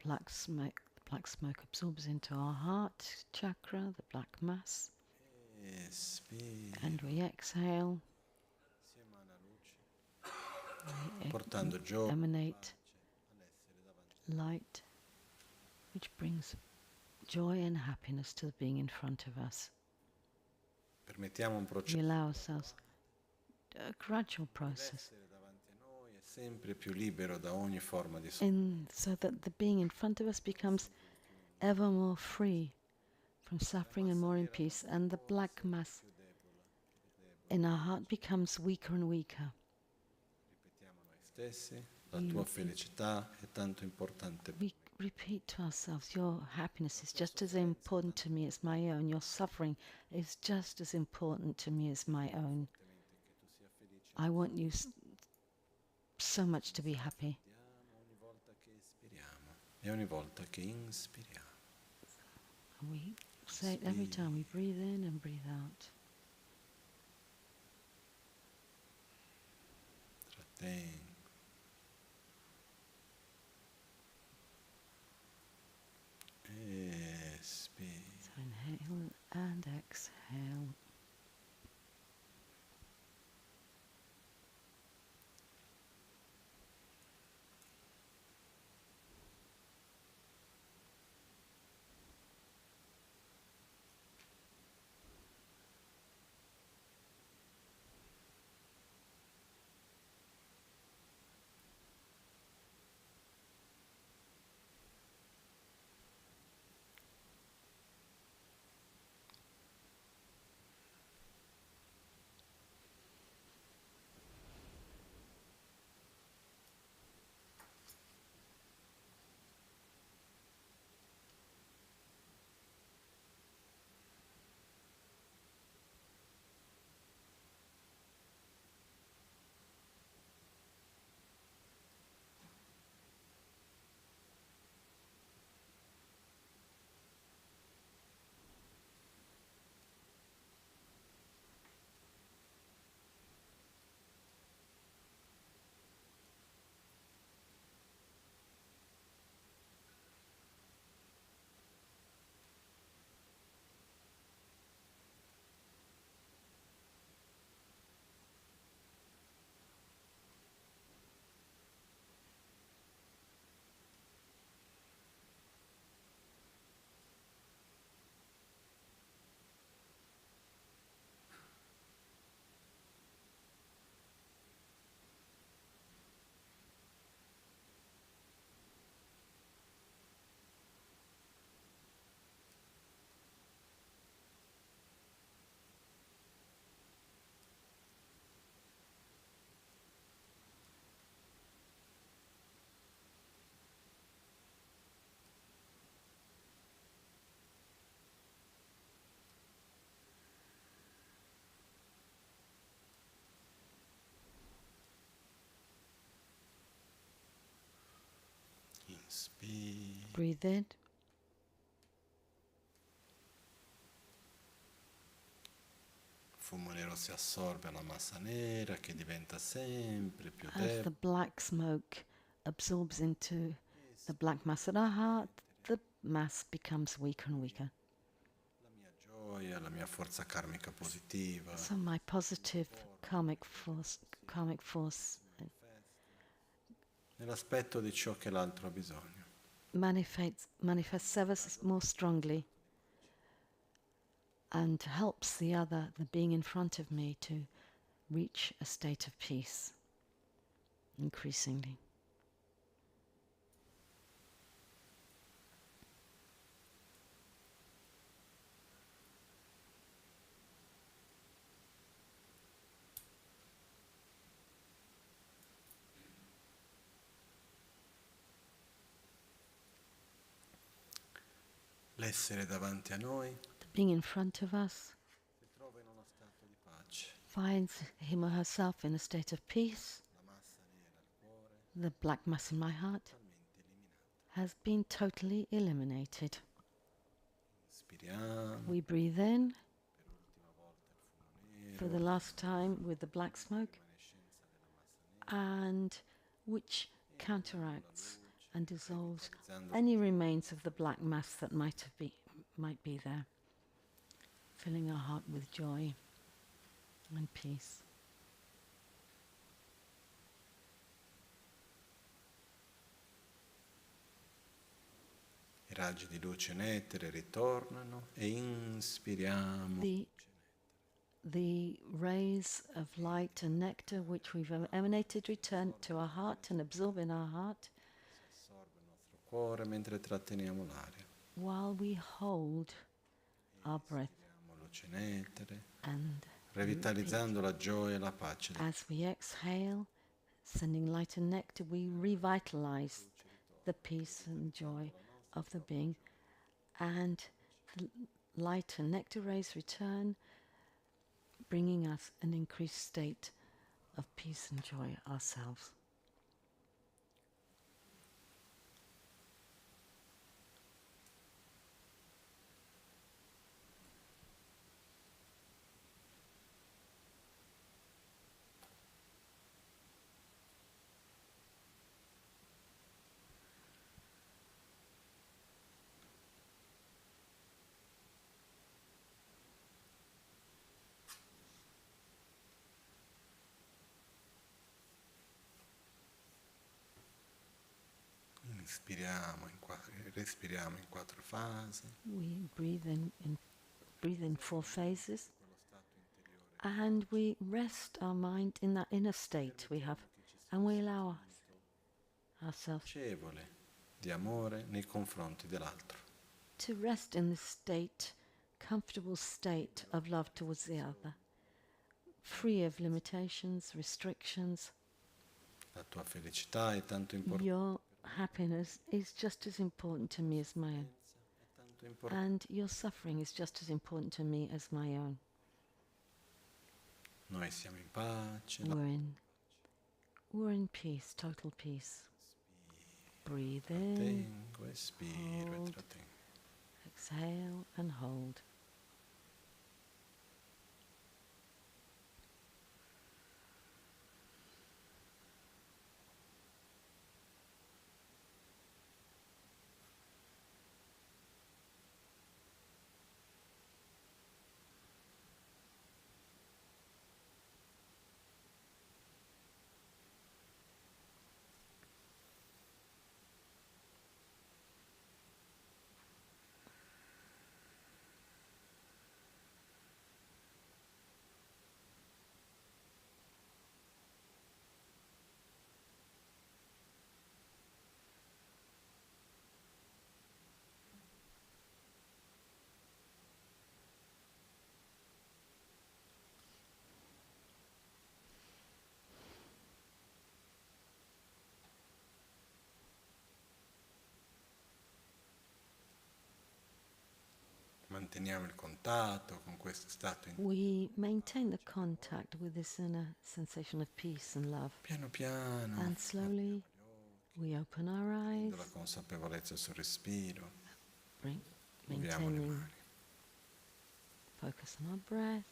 Black smoke absorbs into our heart chakra, the black mass. Espira. And we exhale. Si emana luce. Portando gioia, Emanate all'essere davanti. light, which brings joy and happiness to the being in front of us. Permettiamo un We processo. allow ourselves a gradual process, Essere davanti a noi è sempre più libero da ogni forma di so that the being in front of us becomes ever more free from suffering and more in peace, and the black mass in our heart becomes weaker and weaker. Ripetiamo a noi stessi, la tua felicità è tanto importante. We repeat to ourselves, your happiness is just as important to me as my own. Your suffering is just as important to me as my own. I want you so much to be happy. Ogni volta che espiriamo e ogni volta che inspiriamo. We say it every time we breathe in and breathe out. Trattengo. Espira. So inhale and exhale. Breathe in. Fumo nero si assorbe alla massa nera che diventa sempre più As the debole. black smoke absorbs into the black mass at our heart, the mass becomes weaker and weaker. La mia gioia, la mia forza karmica positiva. So my positive karmic force Nell'aspetto di ciò che l'altro ha bisogno. manifests ever more strongly and helps the other, the being in front of me, to reach a state of peace increasingly. L'essere davanti a noi The being in front of us si trova in uno stato di pace. finds him or herself in a state of peace. La massa nera al cuore The black mass in my heart totalmente eliminata. has been totally eliminated. Inspiriamo We breathe in per l'ultima volta il fumo nero, for the last time with the black smoke, remanescenza della massa nera, and which counteracts and dissolves revitalizzando any remains of the black mass that might be there, filling our heart with joy and peace. I raggi di luce nettere ritornano e inspiriamo. The rays of light and nectar which we've emanated return to our heart and absorb in our heart Si assorbe il nostro cuore mentre tratteniamo l'aria. while we hold our breath Inspiriamo luce nettere, and revitalizzando la gioia e la pace. as we exhale, sending light and nectar, we revitalize the peace and joy of the being, and the light and nectar rays return, bringing us an increased state of peace and joy ourselves. Respiriamo in 4 fasi. We breathe in 4 phases, Quello stato interiore and we rest our mind in that inner state we have, and we allow ourselves piacevole di amore nei confronti dell'altro. to rest in this state, comfortable state of love towards the other, free of limitations, restrictions. La tua felicità è tanto importante. Your happiness is just as important to me as my own, È tanto importante. and your suffering is just as important to me as my own. Noi siamo in pace. We're in peace, total peace. Breathe in, Trattengo, espiro e hold. trattengo. exhale and hold. Manteniamo il contatto con questo stato We maintain the contact with this inner sensation of peace and love. piano piano. And slowly We open our eyes, la consapevolezza sul respiro, muoviamo le maintaining mani. focus on our breath.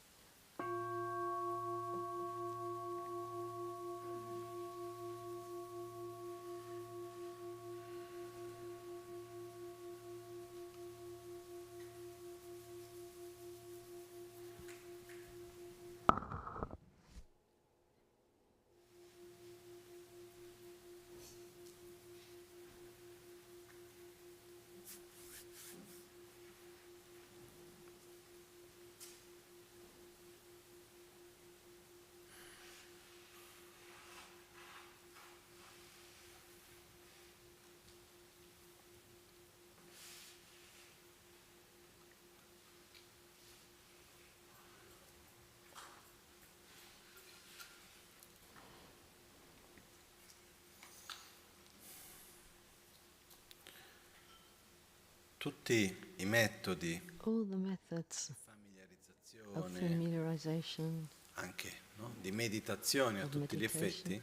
Tutti i metodi All the methods of familiarizzazione, familiarization, anche di meditazione a of tutti gli meditation, effetti,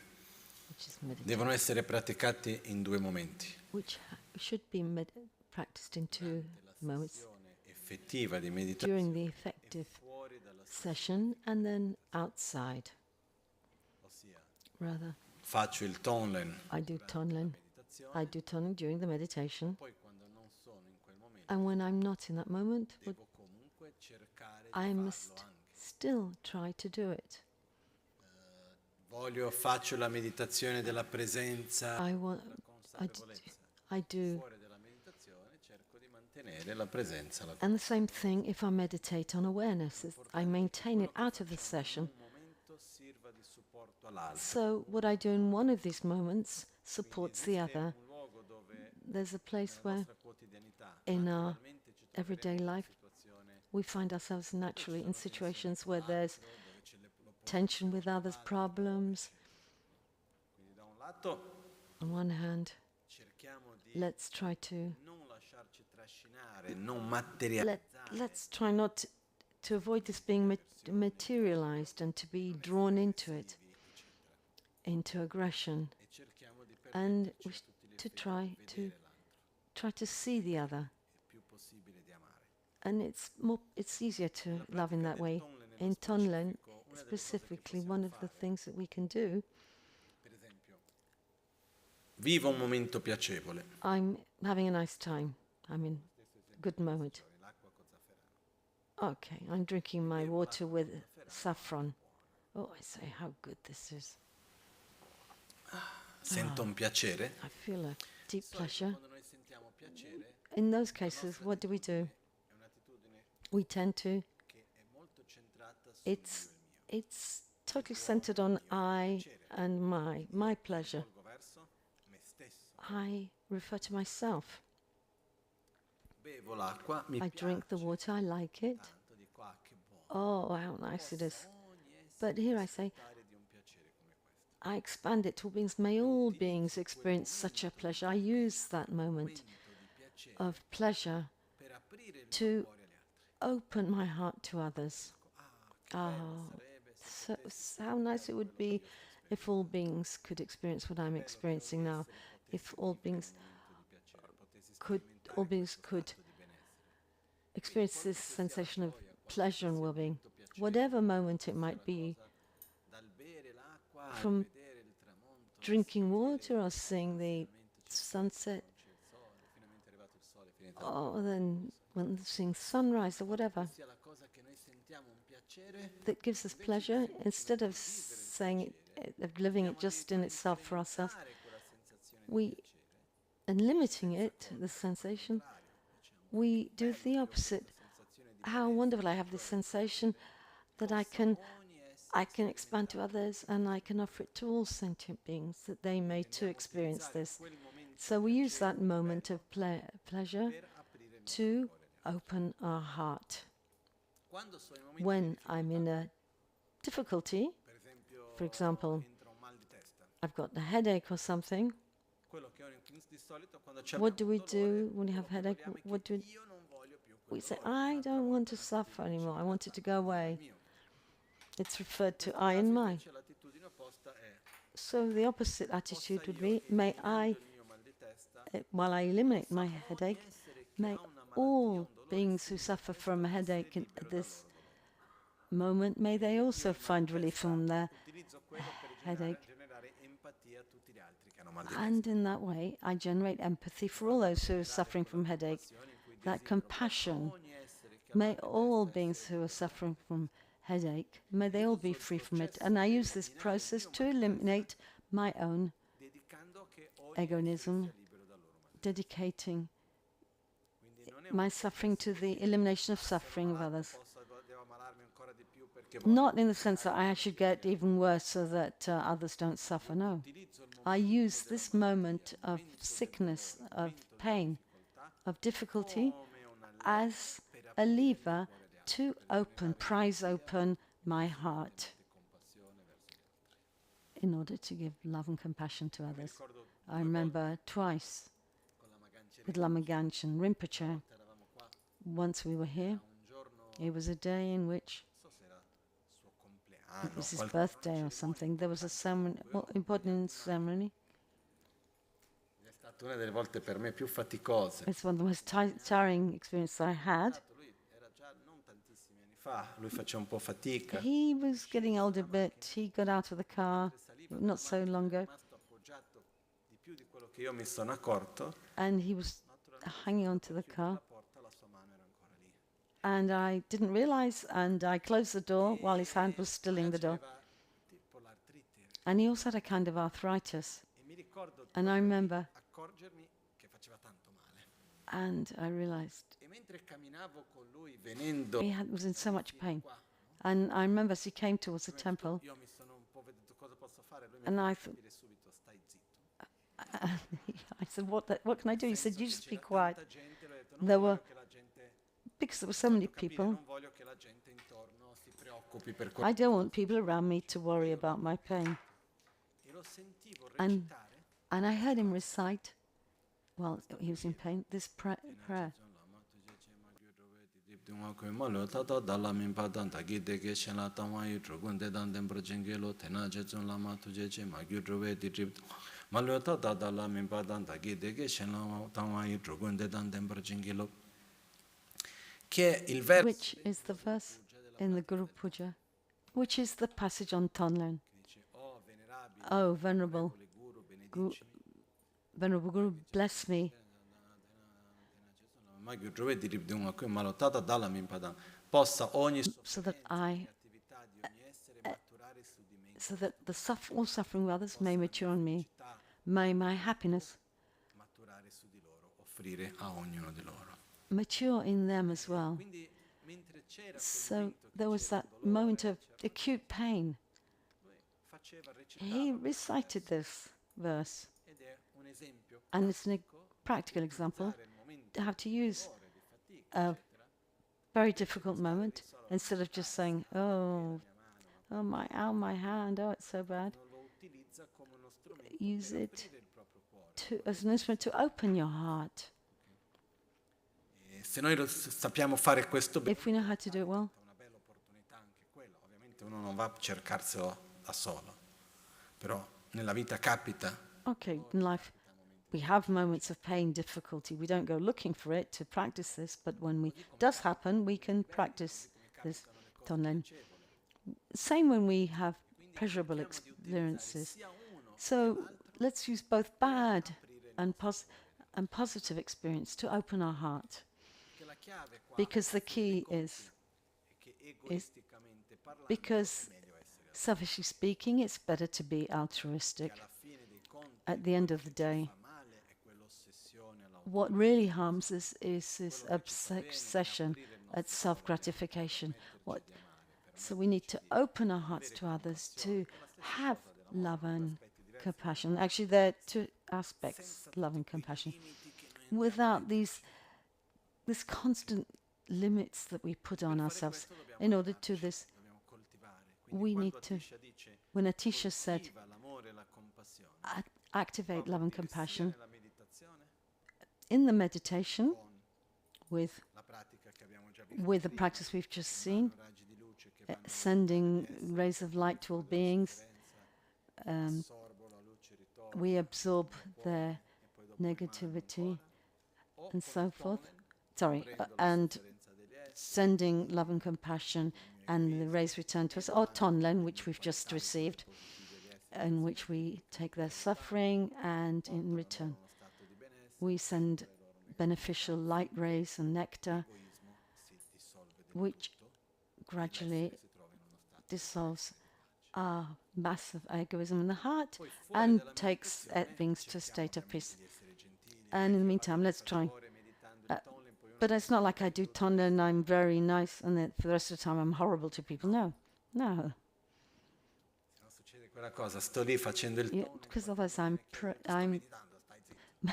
which is meditation, devono essere praticati in due momenti. which should be practiced in two moments, Effettiva di during meditazione the effective fuori dalla session and then outside. ossia Rather, faccio il tonlen I do tonlen. I do tonlen during the meditation, poi quando non sono in quel momento and when I'm not in that moment, devo comunque cercare I di must farlo anche. still try to do it. Faccio la meditazione della presenza, I della do, consapevolezza. I do, Fuori dalla meditazione cerco di mantenere la presenza, la and the same thing if I meditate on awareness, I maintain it out of the session. un momento sirva di supporto all'altro. So what I do in one of these moments supports the other. Un luogo dove There's a place where nostra quotidianità in our naturalmente ci everyday troveremo in life situazione we find ourselves naturally in situations where there's dove c'è l'opportunità. tension with others, problems. Quindi da un lato On one hand, cerchiamo di let's try to non lasciarci trascinare, non materializzare. let's try not to avoid this being materialized and to be drawn into it, into aggression, E cerchiamo di and permetterci a tutti gli to effetti try to see the other. il più possibile di amare. And it's easier to love in that way. In Tonlen, specifically, one of the things that we can do, Per esempio, vivo un momento piacevole. I'm having a nice time. I'm in a good moment. L'acqua con zafferano. Okay, I'm drinking my water with saffron. Oh, I say, how good this is. Sento un piacere. I feel a deep pleasure. Quando noi sentiamo piacere, In those cases, what do? è un'attitudine We tend to, che è molto centrata sul it's totally centered on I and my pleasure. volgo verso me stesso. I refer to myself. Bevo l'acqua, mi I drink the water, I like it. tanto di qua, che buono. Oh, how nice it is. Ogni essere But here I say, dare di un piacere come questo. I expand it to all beings. May all beings experience such a pleasure. I use that moment Di piacere of pleasure per aprire il to cuore agli altri. open my heart to others. Oh, so how nice it would be if all beings could experience what I'm experiencing now. If all beings could experience this sensation of pleasure and well-being, whatever moment it might be, Dal bere l'acqua from vedere il tramonto, drinking water or seeing the sunset, finalmente è arrivato il sole, finita. or then when seeing sunrise or whatever Sia la cosa che noi sentiamo un piacere, that gives us pleasure, instead of saying it, of living it just in itself for ourselves, dare quella sensazione di and limiting it, the sensation, we do the opposite. How wonderful, I have this sensation that I can expand to others and I can offer it to all sentient beings that they may too experience this. So we use that moment of pleasure to open our heart. quando sono i momenti When I'm in a difficulty, per esempio for example, entra un mal di testa. I've got a headache or something, Quello che ho di solito quando c'è what do we do when you have headache? What do io non voglio più we say? I don't want to suffer anymore. I want it to go away. It's referred to I and my. l'attitudine opposta è So the opposite attitude would be, may I, while I eliminate my headache, may all beings who suffer from a headache at this moment, may they also find relief from their headache. And in that way, I generate empathy for all those who are suffering from headache, that compassion. May all beings who are suffering from headache, may they all be free from it. And I use this process to eliminate my own egoism, dedicating my suffering to the elimination of suffering of others. Not in the sense that I should get even worse so that others don't suffer, no. I use this moment of sickness, of pain, of difficulty as a lever to prise open my heart in order to give love and compassion to others. I remember twice with Lama Michel Rinpoche. Once we were here, it was a day in which it was his birthday or something. There was a ceremony, important ceremony. It's one of the most tiring experiences I had. He was getting older a bit. He got out of the car not so long ago. And he was hanging onto the car. And I didn't realize, and I closed the door while his hand was still in the door. And he also had a kind of arthritis. And I remember, and I realized he was in so much pain. And I remember as he came towards the temple, and I thought, I said, what can I do? He said, you just be quiet. Because there were so many people, I don't want people around me to worry about my pain. And I heard him recite, while he was in pain, this prayer. Which is the verse in the Guru Puja, which is the passage on Tonlen. Oh, Venerable Guru, bless me. So that all suffering of others may mature in me. May my happiness mature in them as well. So there was that moment of acute pain. He recited this verse. And it's a practical example how to use a very difficult moment instead of just saying, oh my hand, oh, it's so bad. Use it as an instrument to open your heart. If we know how to do it well, okay, in life we have moments of pain, difficulty. We don't go looking for it to practice this, but when it does happen, we can practice this Tonlen. Same when we have pleasurable experiences. So let's use both bad and positive experience to open our heart. Because the key is because, selfishly speaking, it's better to be altruistic. At the end of the day, what really harms us is this obsession at self-gratification. So we need to open our hearts to others, to have love and compassion. Actually, there are two aspects, love and compassion. Without these constant limits that we put on ourselves, in order to this, we need to, when Atisha said, activate love and compassion, in the meditation, with the practice we've just seen, sending rays of light to all beings, we absorb their negativity and so forth. And sending love and compassion and the rays return to us, or tonlen, which we've just received, in which we take their suffering, and in return we send beneficial light rays and nectar, which gradually dissolves our massive egoism in the heart and takes things to a state of peace. And in the meantime, let's try. But it's not like I do tonda and I'm very nice and then for the rest of the time I'm horrible to people. No. Because otherwise I'm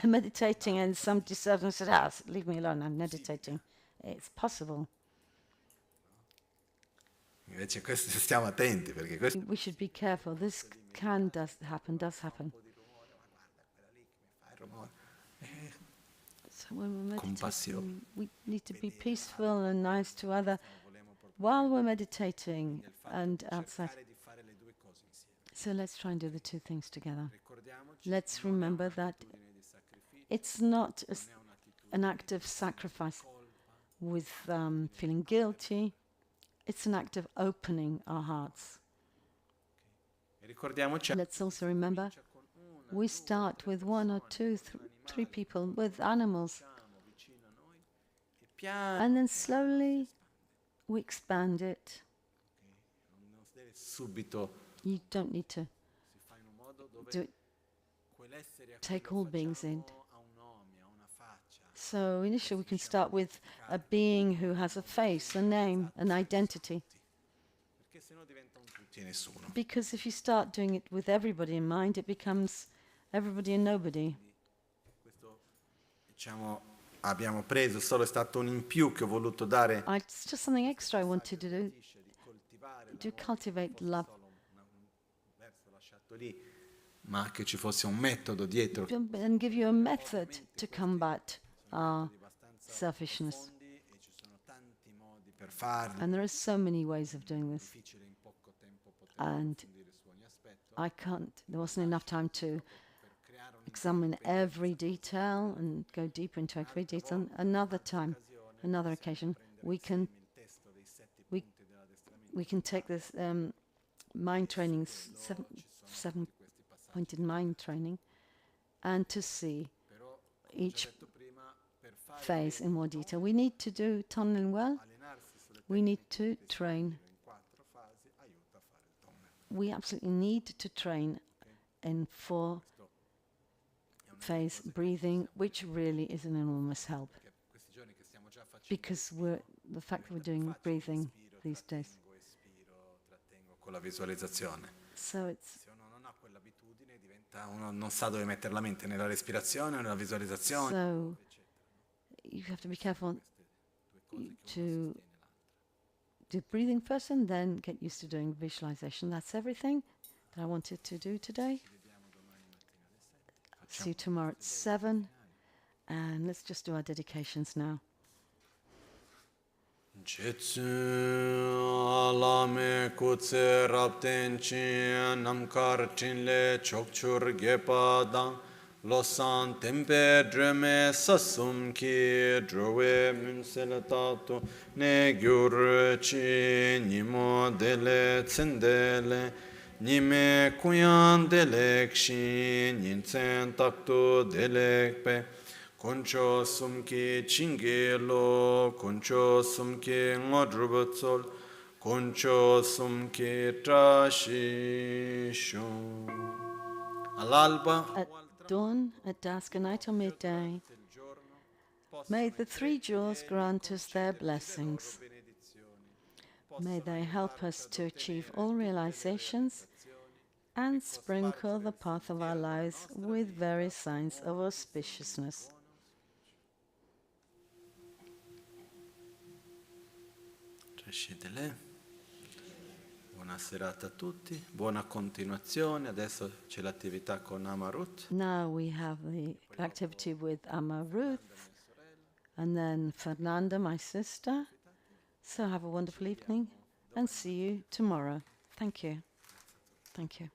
meditating and some disturbance says, leave me alone, I'm meditating. It's possible. Stiamo attenti perché questo we should be careful. This does happen. So when we're meditating, we need to be peaceful and nice to others while we're meditating and outside. So let's try and do the two things together. Let's remember that it's not an act of sacrifice with feeling guilty. It's an act of opening our hearts. Let's also remember, we start with one or two, three people, with animals. And then slowly we expand it. You don't need to take all beings in. So initially we can start with a being who has a face, a name, an identity. Because if you start doing it with everybody in mind, it becomes everybody and nobody. Abbiamo preso, solo è stato un in più che ho voluto dare. It's just something extra I wanted to do. To cultivate love. Ma che ci fosse un metodo dietro. And give you a method to combat our selfishness. And there are so many ways of doing this. And there wasn't enough time to examine every detail and go deep into every detail. Another time, another occasion, we can take this mind training, seven-pointed mind training, and to see each phase in more detail. We need to do tunneling well. We need to train. We absolutely need to train in 4-phase breathing, which really is an enormous help. Because the fact that we're doing breathing these days. So it's uno non sa dove mettere la mente, nella respirazione o nella visualizzazione. So you have to be careful to do breathing first and then get used to doing visualization. That's everything that I wanted to do today. See you tomorrow at 7, and let's just do our dedications now. Jetsu alame kutse rapten chin namkar chinle chokchur gepadang losan tempe dreme sasum ki drowe mimselatatu ne gyur chi nimo dele tsendele nime kuyan delek shin yinsen taktu delek pe Concho sumke chingelo, concho sumke ngodrubatsol, concho sumke trashisho. All'alba, at dawn, at dusk, and night or midday, may the 3 jewels grant us their blessings. May they help us to achieve all realizations and sprinkle the path of our lives with various signs of auspiciousness. Buona serata a tutti, buona continuazione. Adesso c'è l'attività con Amarut. Now we have the activity with Amarut and then Fernanda, my sister. So have a wonderful evening and see you tomorrow. Thank you. Thank you.